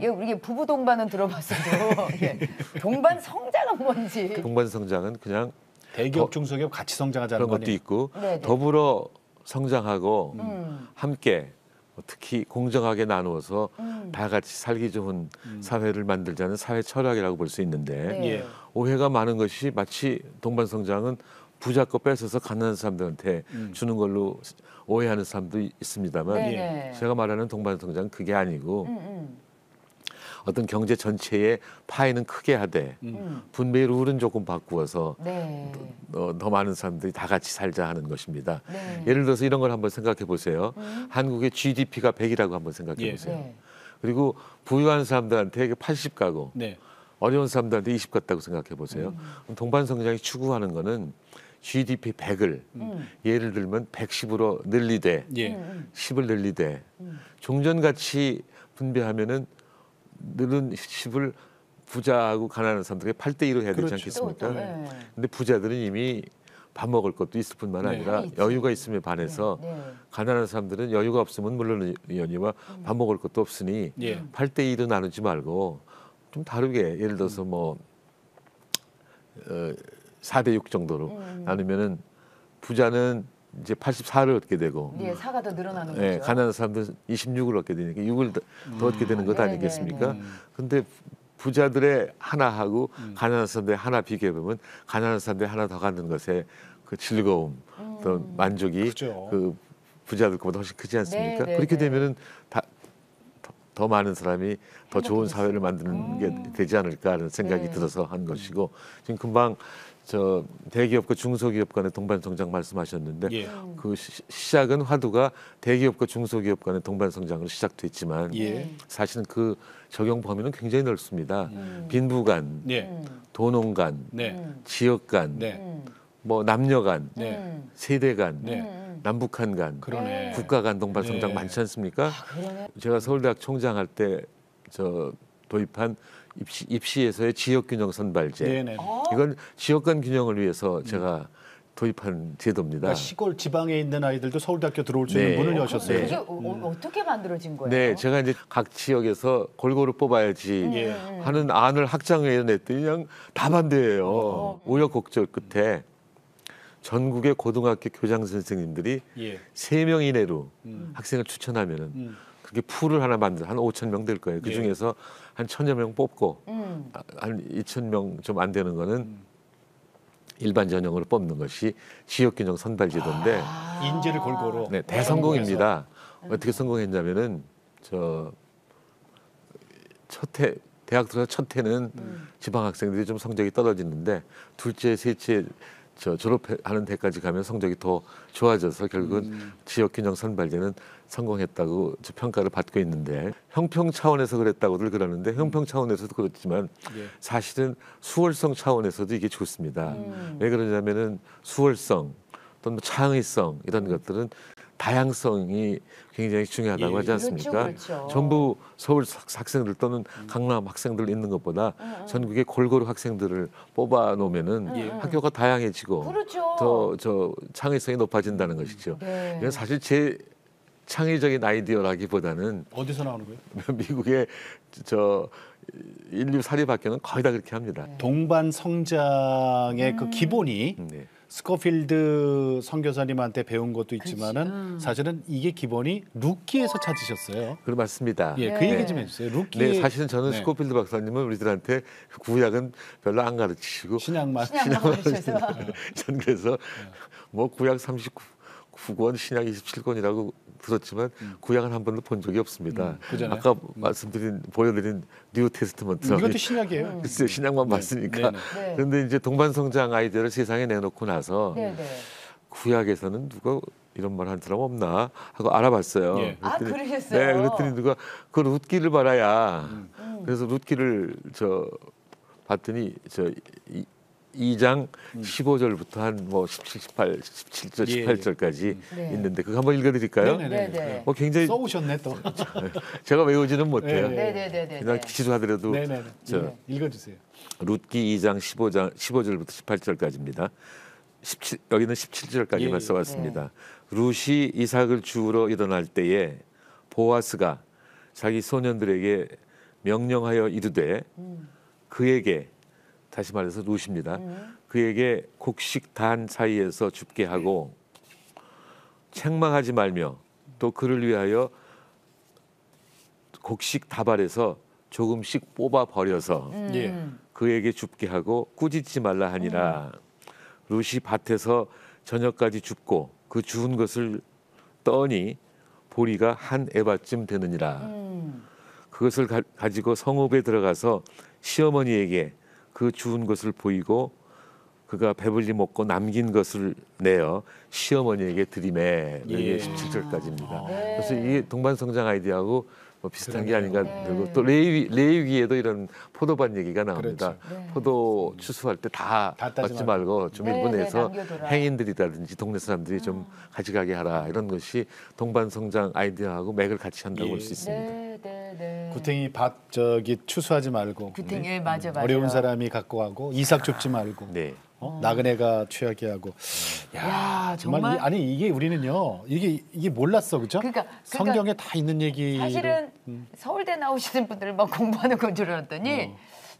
예, 우리 부부 동반은 들어봤어도 예. 동반성장은 뭔지. 동반성장은 그냥 대기업 중소기업 같이 성장하자는 그런 것도 거니. 있고 네네. 더불어 성장하고 함께 특히 공정하게 나누어서 다 같이 살기 좋은 사회를 만들자는 사회 철학이라고 볼 수 있는데 네. 예. 오해가 많은 것이 마치 동반성장은 부자 거 뺏어서 가난한 사람들한테 주는 걸로 오해하는 사람도 있습니다만 네네. 제가 말하는 동반성장은 그게 아니고 어떤 경제 전체의 파이는 크게 하되 분배의 룰은 조금 바꾸어서 네. 더 많은 사람들이 다 같이 살자 하는 것입니다. 네. 예를 들어서 이런 걸 한번 생각해 보세요. 한국의 GDP가 100이라고 한번 생각해 예. 보세요. 네. 그리고 부유한 사람들한테 80 가고 네. 어려운 사람들한테 20 같다고 생각해 보세요. 그럼 동반성장이 추구하는 거는 GDP 100을 예를 들면 110으로 늘리되 예. 10을 늘리되 종전같이 분배하면은 늘은 10을 부자하고 가난한 사람들에게 8대1로 해야 되지 그렇죠. 않겠습니까? 네. 근데 부자들은 이미 밥 먹을 것도 있을 뿐만 네. 아니라 있지. 여유가 있음에 반해서 네. 가난한 사람들은 여유가 없으면 물론이거니와 밥 먹을 것도 없으니 예. 8대2로 나누지 말고 좀 다르게 예를 들어서 뭐 4대6 정도로 나누면은 부자는 이제 84를 얻게 되고 네, 사가 더 늘어나는 예, 거죠. 가난한 사람들은 26을 얻게 되니까 6을 더 얻게 되는 것 네, 아니겠습니까? 네, 근데 부자들의 하나하고 가난한 사람들의 하나 비교해 보면 가난한 사람들이 하나 더 갖는 것에 그 즐거움, 또 만족이 그죠. 그 부자들 것보다 훨씬 크지 않습니까? 네, 네, 그렇게 네. 되면은 더 많은 사람이 더 좋은 사회를 만드는 게 되지 않을까 하는 생각이 네. 들어서 한 것이고 지금 금방 저 대기업과 중소기업 간의 동반성장 말씀하셨는데 예. 그 시작은 화두가 대기업과 중소기업 간의 동반성장으로 시작됐지만 예. 사실은 그 적용 범위는 굉장히 넓습니다. 빈부 간, 네. 도농 간, 네. 지역 간, 네. 뭐 남녀 간, 네. 세대 간, 네. 남북한 간, 그러네. 국가 간 동반성장 네. 많지 않습니까? 그러네. 제가 서울대학 총장할 때 저 도입한 입시에서의 지역균형 선발제. 네네. 이건 지역 간 균형을 위해서 제가 도입한 제도입니다. 그러니까 시골 지방에 있는 아이들도 서울대학교 들어올 수 네. 있는 문을 여셨어요. 그게 어떻게 만들어진 거예요? 네, 제가 이제 각 지역에서 골고루 뽑아야지 예. 하는 안을 학장회의에 냈더니 그냥 다 반대해요. 우여곡절 끝에 전국의 고등학교 교장 선생님들이 예. 3명 이내로 학생을 추천하면은 그렇게 풀을 하나 만들 한 5,000명 될 거예요. 그 예. 중에서 한 1,000여 명 뽑고 한 2,000명 좀 안 되는 거는 일반 전형으로 뽑는 것이 지역균형 선발제도인데 인재를 골고루. 네, 대성공입니다. 어떻게 성공했냐면은 저 첫해 대학 들어서 첫 해는 지방 학생들이 좀 성적이 떨어지는데 둘째, 셋째 저 졸업하는 데까지 가면 성적이 더 좋아져서 결국은 지역균형 선발제는 성공했다고 저 평가를 받고 있는데 형평 차원에서 그랬다고들 그러는데 형평 차원에서도 그렇지만 예. 사실은 수월성 차원에서도 이게 좋습니다. 왜 그러냐면은 수월성 또는 뭐 창의성 이런 것들은 다양성이 굉장히 중요하다고 예. 하지 않습니까? 그렇죠. 전부 서울 학생들 또는 강남 학생들 있는 것보다 전국의 골고루 학생들을 뽑아 놓으면은 학교가 다양해지고 그렇죠. 더 창의성이 높아진다는 것이죠. 네. 이건 사실 제 창의적인 아이디어라기보다는 어디서 나오는 거예요? 미국의 저 인류 사립학교는 거의 다 그렇게 합니다. 동반 성장의 그 기본이 네. 스코필드 선교사님한테 배운 것도 있지만은 사실은 이게 기본이 루키에서 찾으셨어요. 그럼 맞습니다. 예, 그 네. 얘기 좀 해주세요. 루키 네, 사실은 저는 네. 스코필드 박사님은 우리들한테 구약은 별로 안 가르치시고 신약만 신약 가르쳐서 전 그래서 뭐 구약 39권, 신약 27권이라고 들었지만 구약은 한 번도 본 적이 없습니다. 그잖아요. 아까 보여드린 뉴 테스트먼트 이것도 신약이에요. 글쎄요, 신약만 네. 봤으니까. 네, 네. 그런데 이제 동반성장 아이디어를 세상에 내놓고 나서 네, 네. 구약에서는 누가 이런 말 한 사람 없나 하고 알아봤어요. 예. 아, 그러셨어요? 네, 그랬더니 누가 그 룻기를 봐라야. 그래서 룻기를 봤더니 2장 15절부터 한 뭐 17, 18, 17절, 예, 18절까지 네. 있는데 그거 한번 읽어드릴까요? 네네네. 네, 네. 굉장히 써오셨네 또. 제가 외우지는 못해요. 네. 네, 네, 네, 그냥 네. 기술하더라도 네네. 저 읽어주세요. 룻기 2장 15절부터 18절까지입니다. 여기는 17절까지만 예. 써왔습니다. 룻이 이삭을 주우러 일어날 때에 보아스가 자기 소년들에게 명령하여 이르되 그에게 다시 말해서 룻입니다. 그에게 곡식 단 사이에서 줍게 하고 책망하지 말며 또 그를 위하여 곡식 다발에서 조금씩 뽑아 버려서 예. 그에게 줍게 하고 꾸짖지 말라 하니라. 룻이 밭에서 저녁까지 줍고 그 주운 것을 떠니 보리가 한 에바쯤 되느니라. 그것을 가지고 성읍에 들어가서 시어머니에게 그 주운 것을 보이고 그가 배불리 먹고 남긴 것을 내어 시어머니에게 드리매. 이게 예. 17절까지입니다. 네. 그래서 이게 동반성장 아이디어하고 뭐 비슷한 게 그러네요. 아닌가 들고 또 레위기에도 이런 포도밭 얘기가 나옵니다. 그렇죠. 포도 추수할 때 다 따지 얻지 말고 좀 네, 일부 네, 내서 남겨둬라. 행인들이라든지 동네 사람들이 좀 가져가게 하라. 이런 것이 동반성장 아이디어하고 맥을 같이 한다고 예. 볼 수 있습니다. 네, 네, 네. 구탱이 밭 추수하지 말고 구탱이 예, 맞아. 어려운 사람이 갖고 가고 이삭 줍지 말고 네. 나그네가 취하게 하고. 야, 정말 정말? 아니 이게 우리는요 이게 몰랐어 그죠? 그러니까 성경에 다 있는 얘기. 사실은 서울대 나오시는 분들은 막 공부하는 건 줄 알았더니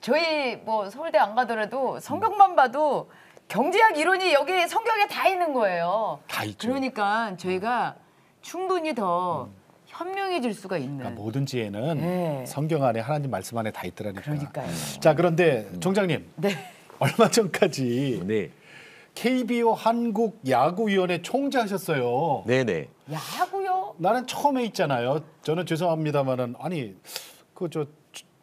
저희 뭐 서울대 안 가더라도 성경만 봐도 경제학 이론이 여기 성경에 다 있는 거예요. 다 있죠. 그러니까 저희가 충분히 더 현명해질 수가 있는. 그러니까 모든 지혜는 네. 성경 안에 하나님 말씀 안에 다 있더라니까. 그러니까요. 자 그런데 총장님 네. 얼마 전까지 네. KBO 한국 야구위원회 총재하셨어요. 네네. 야구요? 나는 처음에 있잖아요. 저는 죄송합니다만은 아니 그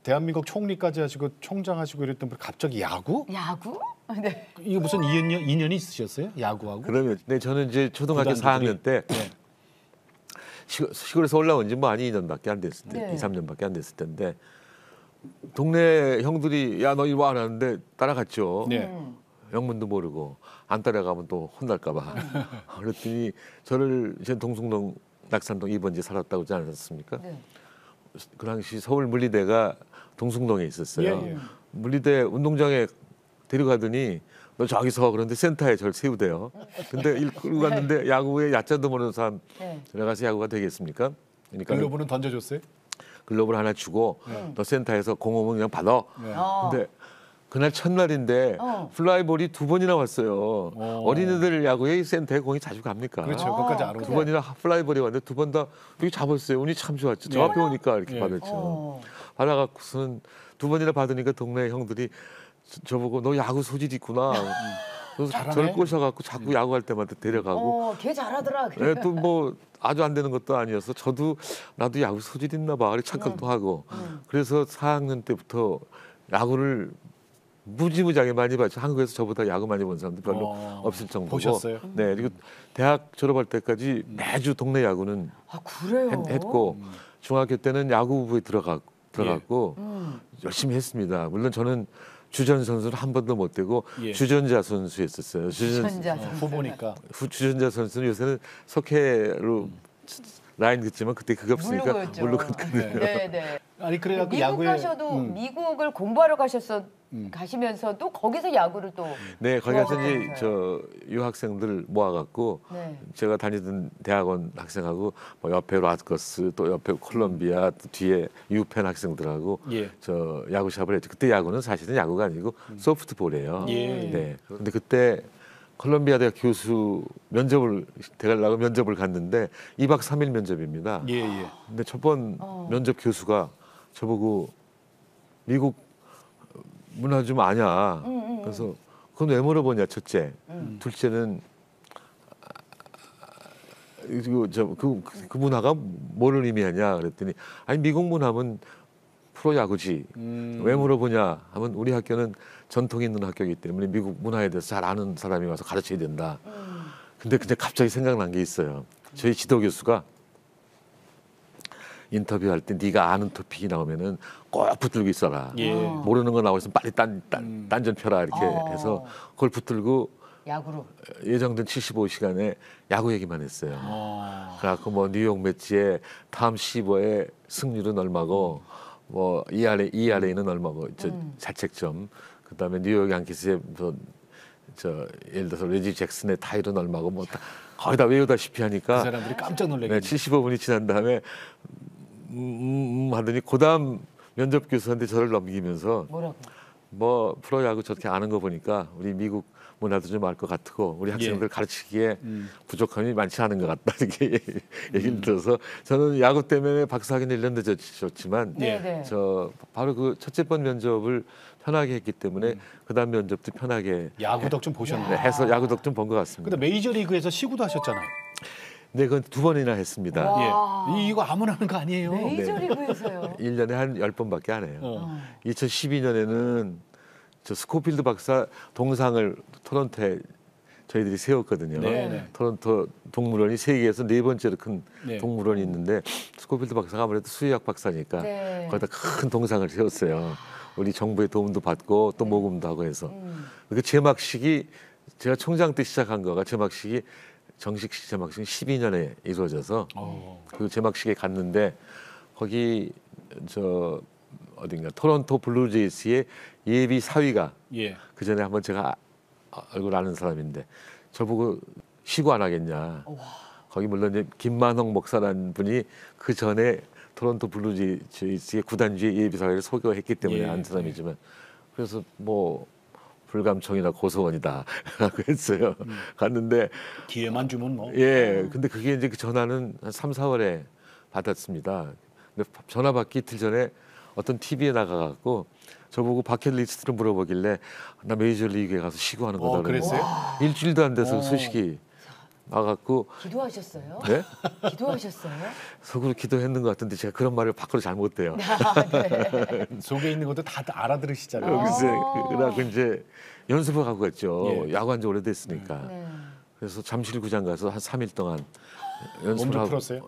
대한민국 총리까지 하시고 총장 하시고 이랬던 분 갑자기 야구? 야구? 네. 이게 무슨 인연이 있으셨어요? 야구하고? 그러면 네 저는 이제 초등학교 구단주들이? 4학년 때 네. 시골에서 올라온 지 뭐 한 2년밖에 안 됐을 때, 네. 2, 3년밖에 안 됐을 텐데 동네 형들이 야 너 이리 와 하는데 따라갔죠. 네. 영문도 모르고 안 따라가면 또 혼날까 봐. 그랬더니 저를 제 동숭동 낙산동 2번지에 살았다고 하지 않았습니까? 네. 그 당시 서울 물리대가 동숭동에 있었어요. 예, 예. 물리대 운동장에 데려가더니 너 저기 서 그런데 센터에 저를 세우대요. 근데 끌고 갔는데 야구에 야자도 모르는 사람 네. 들어가서 야구가 되겠습니까? 그러니까 글로브는 던져줬어요? 글러브를 하나 주고 너 센터에서 공 오면 그냥 받아. 네. 근데 그날 첫날인데 플라이볼이 2번이나 왔어요. 어린이들 야구에 센터에 공이 자주 갑니까? 그렇죠. 그것까지 알아. 2번이나 플라이볼이 왔는데 2번 다 여기 잡았어요. 운이 참 좋았죠. 저 앞에 오니까 이렇게 예. 받았죠. 받아갖고서는 2번이나 받으니까 동네 형들이 저보고 너 야구 소질 있구나. 그래서 잘하네. 저를 꼬셔갖고 자꾸 야구할 때마다 데려가고 걔 잘하더라. 네, 또 뭐 아주 안 되는 것도 아니어서 저도 나도 야구 소질 있나 봐. 그래 착각도 하고 그래서 4학년 때부터 야구를 무지무지하게 많이 봤죠. 한국에서 저보다 야구 많이 본 사람도 별로 없을 정도고. 보셨어요? 네, 그리고 대학 졸업할 때까지 매주 동네 야구는 아, 그래요? 했고 중학교 때는 야구부에 들어갔고 열심히 했습니다. 물론 저는 주전 선수는 한 번도 못 되고 예. 주전자 선수였었어요. 주전자 선수. 후보니까. 주전자 선수는 요새는 석회로 라인 긋지만 그때 그게 없으니까 물르고였죠. 물로 긋거든요. 네, 네. 아니 그래갖고 미국 야구에 가셔도 미국을 공부하러 가시면서도 거기서 야구를 또 네, 거기 가서 이제 좋아하시면서요. 저 유학생들 모아갖고 네. 제가 다니던 대학원 학생하고 뭐 옆에 라트거스 또 옆에 콜롬비아 또 뒤에 유펜 학생들하고 예. 저 야구샵을 했죠. 그때 야구는 사실은 야구가 아니고 소프트볼이에요. 예. 네. 근데 그때 콜롬비아 대학 교수 면접을 대가려고 면접을 갔는데 2박 3일 면접입니다. 예, 예. 근데 첫 번 면접 교수가 저보고 미국 문화 좀 아냐. 그래서 그건 왜 물어보냐 첫째. 둘째는 그 문화가 뭐를 의미하냐 그랬더니 아니 미국 문화는 프로야구지. 왜 물어보냐 하면 우리 학교는 전통이 있는 학교이기 때문에 미국 문화에 대해서 잘 아는 사람이 와서 가르쳐야 된다. 근데 갑자기 생각난 게 있어요. 저희 지도 교수가 인터뷰할 때 네가 아는 토픽이 나오면은 꼭 붙들고 있어라. 예. 모르는 거 나오면 빨리 딴전 펴라 이렇게 해서 그걸 붙들고 야구로. 예정된 75시간에 야구 얘기만 했어요. 그래갖고 뭐 뉴욕 매치에 탐 시버의 승률은 얼마고 뭐 ERA는 얼마고 저 자책점 그다음에 뉴욕 양키스의 저 예를 들어서 레지 잭슨의 타율은 얼마고 뭐 거의 다 외우다시피 하니까 그 사람들이 깜짝 놀래겠네. 네, 75분이 지난 다음에 하더니 그다음 면접 교수한테 저를 넘기면서 뭐라고? 뭐 프로야구 저렇게 아는 거 보니까 우리 미국 문화도 좀 알 것 같고 우리 학생들 예. 가르치기에 부족함이 많지 않은 것 같다 이렇게 얘기를 들어서 저는 야구 때문에 박사학위는 1년 늦었지만 네, 네. 저 바로 그 첫째 번 면접을 편하게 했기 때문에 그다음 면접도 편하게 야구 덕 좀 보셨네. 해서 야구 덕 좀 본 것 같습니다. 근데 메이저리그에서 시구도 하셨잖아요. 네, 그건 2번이나 했습니다. 와. 예. 이거 아무나 하는 거 아니에요. 메이저리그에서요. 1년에 한 10번밖에 안 해요. 어. 2012년에는 저 스코필드 박사 동상을 토론토에 저희들이 세웠거든요. 네, 네. 토론토 동물원이 세계에서 4번째로 큰 네. 동물원이 있는데 스코필드 박사가 아무래도 수의학 박사니까 네. 거기다 큰 동상을 세웠어요. 우리 정부의 도움도 받고 또 모금도 하고 해서 그 제막식이 제가 총장 때 시작한 거가 제막식이 정식 제막식이 12년에 이루어져서 그 제막식에 갔는데 거기 저 어딘가 토론토 블루제이스의 예비 사위가 예. 그 전에 한번 제가 얼굴 아는 사람인데 저보고 시구 안 하겠냐. 거기 물론 이제 김만홍 목사라는 분이 그 전에 토론토 블루제이스의 구단주의 예비 사위를 소개했기 때문에 예. 아는 사람이지만 그래서 뭐 불감청이나 고소원이다 라고 했어요. 갔는데 기회만 주면 뭐. 예, 근데 그게 이제 그 전화는 한 3, 4월에 받았습니다. 근데 전화 받기 이틀 전에 어떤 TV에 나가갖고 저보고 버킷리스트를 물어보길래 나 메이저리그에 가서 시구하는 거다. 그랬어요? 일주일도 안 돼서 소식이 나갖고 기도하셨어요? 네? 기도하셨어요? 속으로 기도했는 것 같은데 제가 그런 말을 밖으로 잘 못해요. 속에 있는 것도 다 알아들으시잖아요. 글쎄, 그래갖고 이제 연습을 가고 갔죠. 예. 야구한 지 오래됐으니까. 네. 그래서 잠실구장 가서 한 3일 동안 몸 연습을 좀 하고 풀었어요?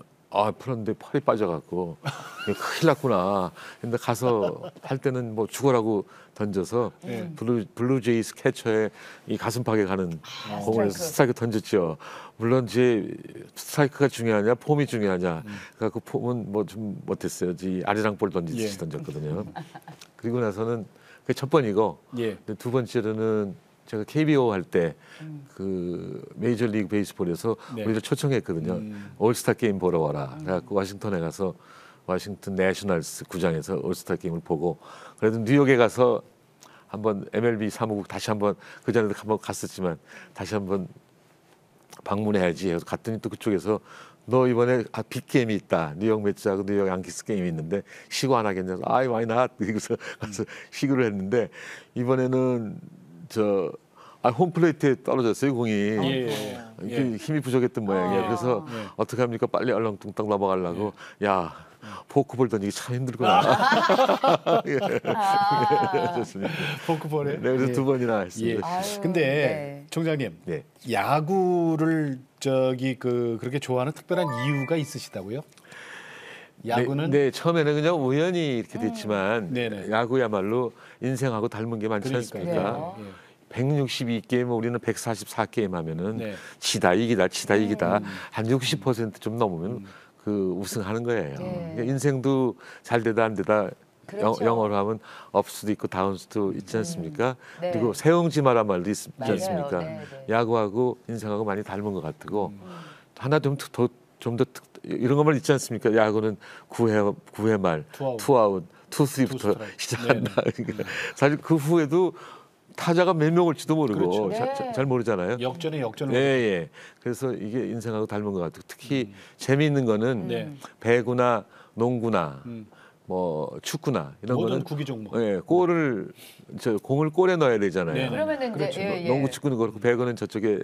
풀었는데 팔이 빠져갖고 큰일 났구나. 근데 가서 할 때는 뭐 죽어라고 던져서 네. 블루제이스 캐쳐에 이 가슴팍에 가는 공을 스트라이크. 스트라이크 던졌죠. 물론 제 스트라이크가 중요하냐 폼이 중요하냐. 그래갖고 폼은 뭐 좀 못했어요. 이 아리랑볼 던지듯이 예. 던졌거든요. 그리고 나서는 그게 첫 번이고 예. 근데 두 번째로는 제가 KBO 할 때 그 메이저리그 베이스볼에서 네. 우리를 초청했거든요. 올스타 게임 보러 와라. 그래갖고 워싱턴에 가서 워싱턴 내셔널스 구장에서 올스타 게임을 보고 그래도 뉴욕에 가서 한번 MLB 사무국 다시 한번 그 전에도 한번 갔었지만 다시 한번 방문해야지 해서 갔더니 또 그쪽에서 너 이번에 빅게임이 있다. 뉴욕 매치하고 뉴욕 양키스 게임이 있는데 시구 안 하겠냐. 아이 와이 낫. 그래서 가서 시구를 했는데 이번에는 홈플레이트에 떨어졌어요 공이. 예. 이게 힘이 부족했던 모양이에요. 그래서 예. 어떻게 합니까? 빨리 얼렁뚱땅 넘어가려고 야 포크볼 던지기 참 힘들구나. 좋습니다. 포크볼에. 네, 그래서 예. 두 번이나 예. 했습니다. 아유, 근데 네. 총장님 네. 야구를 그렇게 좋아하는 특별한 이유가 있으시다고요? 야구는 네, 처음에는 그냥 우연히 이렇게 됐지만 네네. 야구야말로 인생하고 닮은 게 많지 그러니까요. 않습니까? 네. 162게임 우리는 144게임 하면은 네. 치다 이기다 한 60%좀 넘으면 그 우승하는 거예요. 네. 그러니까 인생도 잘 되다 안 되다 그렇죠. 영어로 하면 업 수도 있고 다운 수도 있지 않습니까? 네. 그리고 세웅지마란 말도 있지 맞아요. 않습니까? 네, 네. 야구하고 인생하고 많이 닮은 것 같고 하나 좀 더 이런 것만 있지 않습니까? 야구는 9회 말 투아웃 투쓰리부터 투스트라이크. 시작한다. 그러니까 사실 그 후에도 타자가 몇 명 올지도 모르고 그렇죠. 잘 모르잖아요. 역전에 역전을 예, 예. 그래서 이게 인생하고 닮은 것 같아요. 특히 재미있는 거는 네. 배구나 농구나 뭐 축구나 이런 모든 거는 구기 종목. 예, 공을 골에 넣어야 되잖아요. 네네. 그러면은 이제 그렇죠. 예, 예. 농구 축구는 그렇고 배구는 저쪽에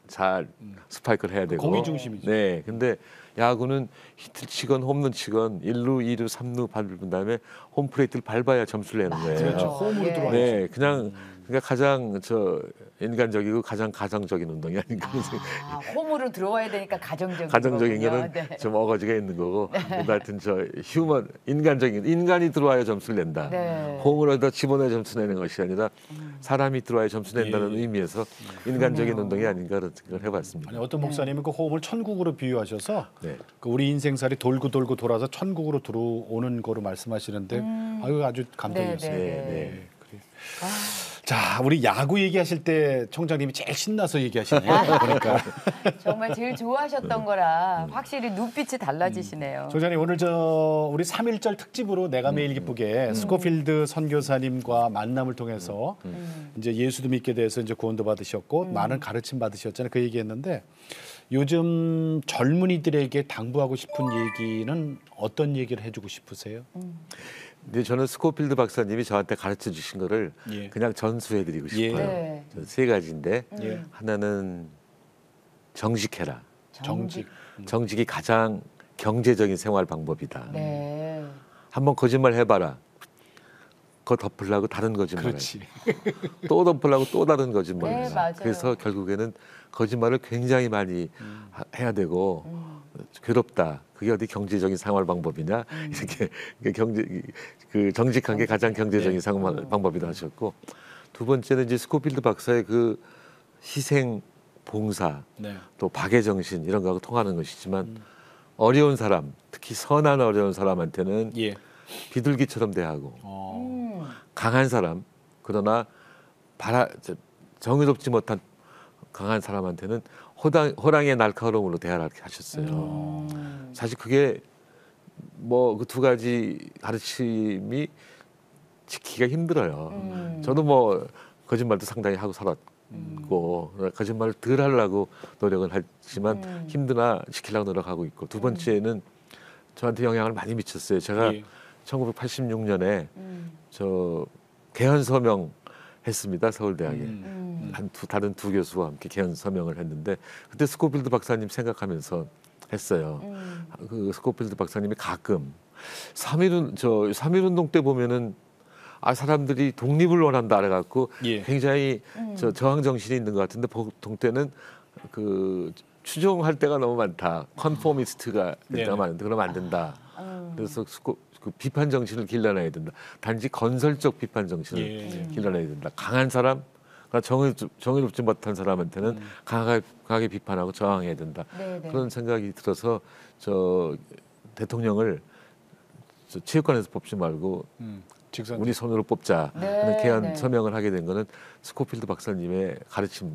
잘 스파이크를 해야 되고 공이 중심이죠. 네. 근데 야구는 히트를 치건 홈런 치건 1루, 2루, 3루 밟은 다음에 홈플레이트를 밟아야 점수를 내는 거예요. 그렇죠. 홈으로 예. 들어와야죠. 네, 그러니까 가장 인간적이고 가장 가정적인 운동이 아닌가 생각. 홈으로 들어와야 되니까 가정적인 가정적인 거군요. 거는 네. 좀 어거지가 있는 거고, 하여튼 인간적인 인간이 들어와야 점수를 낸다. 네. 홈으로 다 집어넣어 점수 내는 것이 아니라 사람이 들어와야 점수 낸다는 예. 의미에서 인간적인 운동이 아닌가 그런 생각을 해봤습니다. 아니, 어떤 목사님은 그 호흡을 천국으로 비유하셔서 네. 그 우리 인생살이 돌고 돌고 돌아서 천국으로 들어오는 거로 말씀하시는데 아주 감동이었어요. 네, 네, 네, 그래요. 자, 우리 야구 얘기하실 때 총장님이 제일 신나서 얘기하시네요. 보니까. 정말 제일 좋아하셨던 거라 확실히 눈빛이 달라지시네요. 총장님 오늘 우리 3.1절 특집으로 내가 매일 기쁘게 스코필드 선교사님과 만남을 통해서 이제 예수도 믿게 돼서 이제 구원도 받으셨고 많은 가르침 받으셨잖아요. 그 얘기했는데 요즘 젊은이들에게 당부하고 싶은 얘기는 어떤 얘기를 해주고 싶으세요? 근데 저는 스코필드 박사님이 저한테 가르쳐 주신 거를 예. 그냥 전수해드리고 예. 싶어요. 네. 세 가지인데 예. 하나는 정직해라. 정직. 정직이 가장 경제적인 생활 방법이다. 네. 한번 거짓말 해봐라. 그거 덮으려고 다른 거짓말. 그렇지. 또 덮으려고 또 다른 거짓말. 네, 맞아요. 그래서 결국에는 거짓말을 굉장히 많이 해야 되고 괴롭다. 그게 어디 경제적인 생활 방법이냐? 이렇게 그 정직한 게 가장 경제적인 생활 방법이다 하셨고 두 번째는 이제 스코필드 박사의 그 희생 봉사 네. 또 박애 정신 이런 거하고 통하는 것이지만 어려운 사람, 특히 선한 어려운 사람한테는 예. 비둘기처럼 대하고 어. 강한 사람 그러나 정의롭지 못한 강한 사람한테는 호랑이의 날카로움으로 대하라 이렇게 하셨어요. 사실 그게 뭐 그 두 가지 가르침이 지키기가 힘들어요. 저도 뭐 거짓말도 상당히 하고 살았고 거짓말을 덜 하려고 노력은 했지만 힘드나 지키려고 노력하고 있고 두 번째는 저한테 영향을 많이 미쳤어요. 제가 예. 1986년에 저 개헌 서명 했습니다. 서울대학에 다른 두 교수와 함께 개헌 서명을 했는데 그때 스코필드 박사님 생각하면서 했어요. 그 스코필드 박사님이 가끔 3.1운동 때 보면은 사람들이 독립을 원한다 그래갖고 예. 굉장히 저항 정신이 있는 것 같은데 보통 때는 그 추종할 때가 너무 많다. 컨포미스트가 될 때가 네네. 많은데 그러면 안 된다. 그래서 그 비판 정신을 길러내야 된다. 단지 건설적 비판 정신을 예. 길러내야 된다. 강한 사람, 그러니까 정의롭지 못한 사람한테는 강하게 비판하고 저항해야 된다. 네, 네. 그런 생각이 들어서 저 대통령을 저 체육관에서 뽑지 말고 직선. 우리 손으로 뽑자. 네, 하는 개헌 네. 서명을 하게 된 거는 스코필드 박사님의 가르침을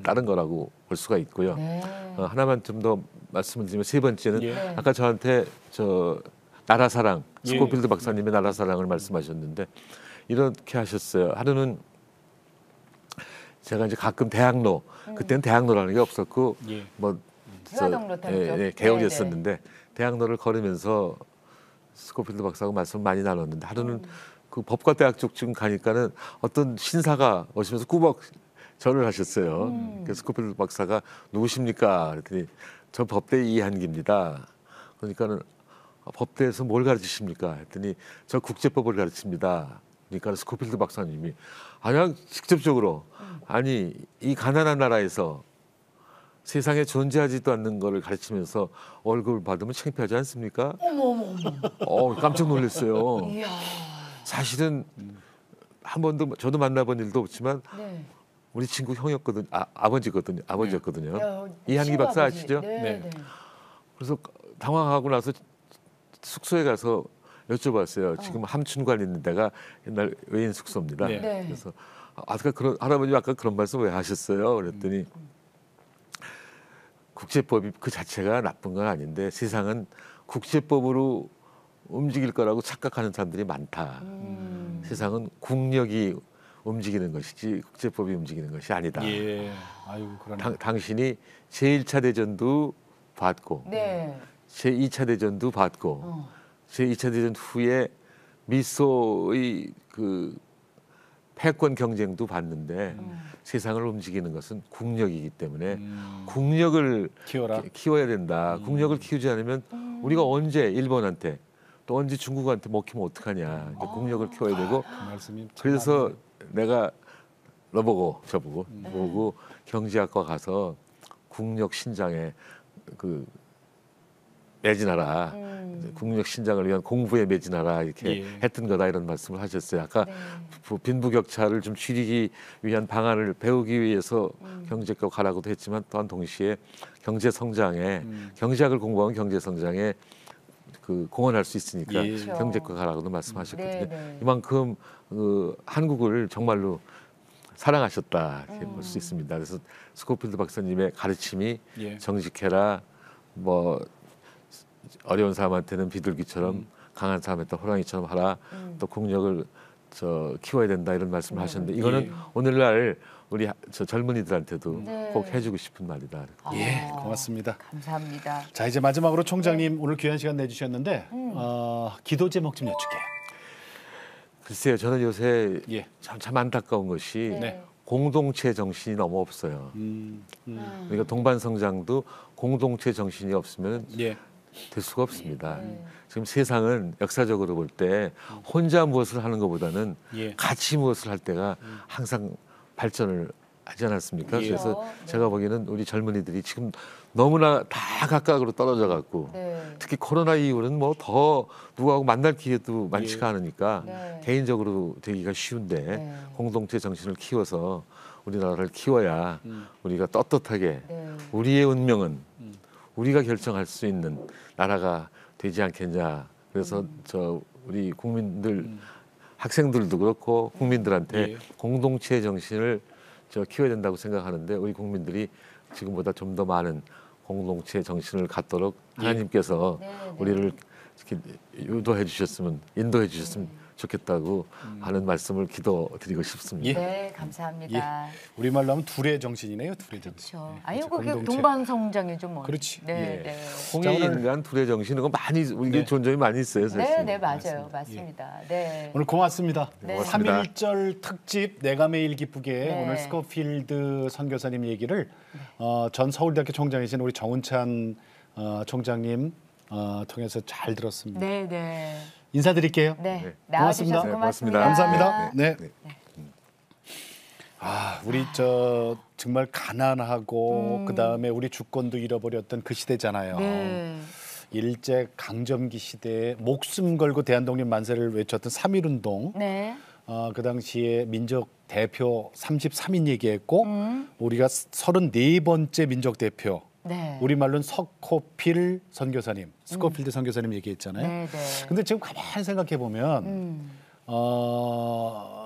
따른 거라고 볼 수가 있고요. 네. 하나만 좀 더 말씀을 드리면 세 번째는 예. 아까 저한테 저 나라사랑 예. 스코필드 박사님의 나라사랑을 말씀하셨는데 이렇게 하셨어요. 하루는 제가 이제 가끔 대학로 그때는 대학로라는 게 없었고 예. 뭐 유아동로 탔죠. 개울이었었는데 대학로를 걸으면서 스코필드 박사하고 말씀 많이 나눴는데 하루는 그 법과대학 쪽 지금 가니까는 어떤 신사가 오시면서 꾸벅 절을 하셨어요. 그래서 스코필드 박사가 누구십니까? 그랬더니 저 법대 이한기입니다. 그러니까는 법대에서 뭘 가르치십니까? 했더니 저 국제법을 가르칩니다. 그러니까 스코필드 박사님이 그냥 직접적으로 아니 이 가난한 나라에서 세상에 존재하지도 않는 거를 가르치면서 월급을 받으면 창피하지 않습니까? 어머. 깜짝 놀랐어요. 이야. 사실은 한 번도 저도 만나본 일도 없지만 네. 우리 친구 형이었거든요. 아버지였거든요. 야, 이한기 친구 박사 아버지. 아시죠? 네. 네. 네. 그래서 당황하고 나서 숙소에 가서 여쭤봤어요. 지금 함춘관 있는 데가 옛날 외인 숙소입니다. 네. 네. 그래서 아까 그런 할아버지 아까 그런 말씀 왜 하셨어요? 그랬더니 국제법이 그 자체가 나쁜 건 아닌데 세상은 국제법으로 움직일 거라고 착각하는 사람들이 많다. 세상은 국력이 움직이는 것이지 국제법이 움직이는 것이 아니다. 예. 아유, 그러네. 당신이 제1차 대전도 받고 네. 제2차 대전도 받고 제2차 대전 후에 미소의 그 패권 경쟁도 받는데 세상을 움직이는 것은 국력이기 때문에 국력을 키워라. 키워야 된다. 국력을 키우지 않으면 우리가 언제 일본한테 또 언제 중국한테 먹히면 어떡하냐. 국력을 키워야 되고 그 말씀이 참 그래서 내가 너 보고 저 보고 보고 경제학과 가서 국력 신장에 그 매진하라. 국력 신장을 위한 공부에 매진하라 이렇게 예. 했던 거다 이런 말씀을 하셨어요. 아까 네. 빈부격차를 좀 줄이기 위한 방안을 배우기 위해서 경제과 가라고도 했지만 또한 동시에 경제 성장에 경제학을 공부하면 경제 성장에 그 공헌할 수 있으니까 예. 그렇죠. 경제과 가라고도 말씀하셨거든요. 네, 네. 이만큼 한국을 정말로 사랑하셨다 이렇게 볼 수 있습니다. 그래서 스코필드 박사님의 가르침이 예. 정직해라, 뭐 어려운 사람한테는 비둘기처럼 강한 사람한테 호랑이처럼 하라, 또 국력을 키워야 된다 이런 말씀을 하셨는데 이거는 예. 오늘날 우리 젊은이들한테도 네. 꼭 해주고 싶은 말이다. 예, 고맙습니다. 감사합니다. 자, 이제 마지막으로 총장님 오늘 귀한 시간 내주셨는데 기도 제목 좀 여쭐게요. 글쎄요, 저는 요새 예. 참 안타까운 것이 네. 공동체 정신이 너무 없어요. 그러니까 동반성장도 공동체 정신이 없으면 예. 될 수가 없습니다. 지금 세상은 역사적으로 볼 때 혼자 무엇을 하는 것보다는 예. 같이 무엇을 할 때가 항상 발전을 하지 않았습니까? 예. 그래서 그렇죠. 제가 보기에는 우리 젊은이들이 지금 너무나 다 각각으로 떨어져 갖고 네. 특히 코로나 이후는 뭐 더 누구하고 만날 기회도 많지가 않으니까 네. 개인적으로 되기가 쉬운데 네. 공동체 정신을 키워서 우리나라를 키워야 우리가 떳떳하게 네. 우리의 운명은 우리가 결정할 수 있는 나라가 되지 않겠냐. 그래서 우리 국민들 학생들도 그렇고 국민들한테 예. 공동체 정신을 키워야 된다고 생각하는데 우리 국민들이 지금보다 좀 더 많은 공동체 정신을 갖도록 하나님께서 네, 네. 우리를 이렇게 유도해 주셨으면 인도해 주셨으면 좋겠다고 하는 말씀을 기도드리고 싶습니다. 예. 네, 감사합니다. 우리말로 하면 둘의 정신이네요. 둘의 정신. 그렇죠. 예, 아니 그렇죠. 그게 공동체. 동반성장이죠 뭐. 그렇지. 네, 예. 네. 홍익인간 둘의 정신 이거 많이 우리 네. 존재이 많이 있어요. 사실. 네, 네, 맞아요. 맞습니다. 네. 오늘 고맙습니다. 네. 고맙습니다. 3.1절 특집 내가 매일 기쁘게 네. 오늘 스코필드 선교사님 얘기를 전 서울대학교 총장이신 우리 정운찬 총장님 통해서 잘 들었습니다. 네, 네. 인사드릴게요. 네. 고맙습니다. 나와주셔서 네, 고맙습니다. 고맙습니다. 감사합니다. 네. 우리 정말 가난하고 그다음에 우리 주권도 잃어버렸던 그 시대잖아요. 네. 일제 강점기 시대에 목숨 걸고 대한독립 만세를 외쳤던 3.1운동. 네. 그 당시에 민족 대표 33인 얘기했고 우리가 34번째 민족 대표 네. 우리말로는 스코필 선교사님, 스코필드 선교사님 얘기했잖아요. 네, 네. 근데 지금 가만히 생각해 보면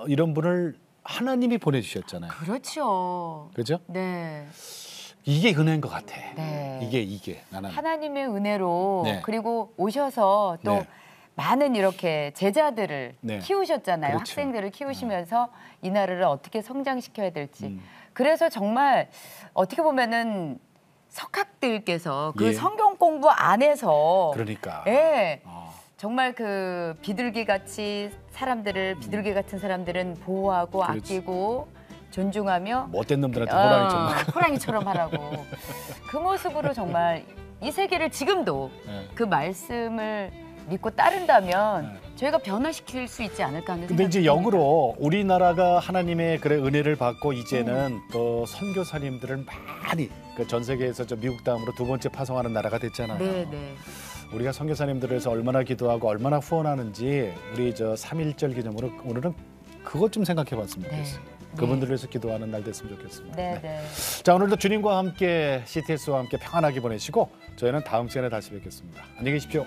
이런 분을 하나님이 보내주셨잖아요. 그렇죠. 그죠? 네. 이게 은혜인 것 같아. 네. 이게 나는. 하나님의 은혜로 네. 그리고 오셔서 또 네. 많은 이렇게 제자들을 네. 키우셨잖아요. 그렇죠. 학생들을 키우시면서 이 나라를 어떻게 성장시켜야 될지. 그래서 정말 어떻게 보면은 석학들께서 그 예. 성경 공부 안에서 그러니까. 예. 어. 정말 그 비둘기 같이 비둘기 같은 사람들은 보호하고 그렇지. 아끼고 존중하며 못된 놈들한테 호랑이처럼 막. 호랑이처럼 하라고 그 모습으로 정말 이 세계를 지금도 네. 그 말씀을 믿고 따른다면 저희가 변화시킬 수 있지 않을까 하는 근데 생각이 이제 듭니다. 역으로 우리나라가 하나님의 그래 은혜를 받고 이제는 또 선교사님들을 많이 그 전 세계에서 저 미국 다음으로 두 번째 파송하는 나라가 됐잖아요. 네, 네. 우리가 선교사님들에서 얼마나 기도하고 얼마나 후원하는지 우리 저 3.1절 기념으로 오늘은 그것 좀 생각해봤으면 네. 좋겠어요. 그분들을 위해서 기도하는 날 됐으면 좋겠습니다. 네, 네. 자, 오늘도 주님과 함께 CTS와 함께 평안하게 보내시고 저희는 다음 시간에 다시 뵙겠습니다. 안녕히 계십시오.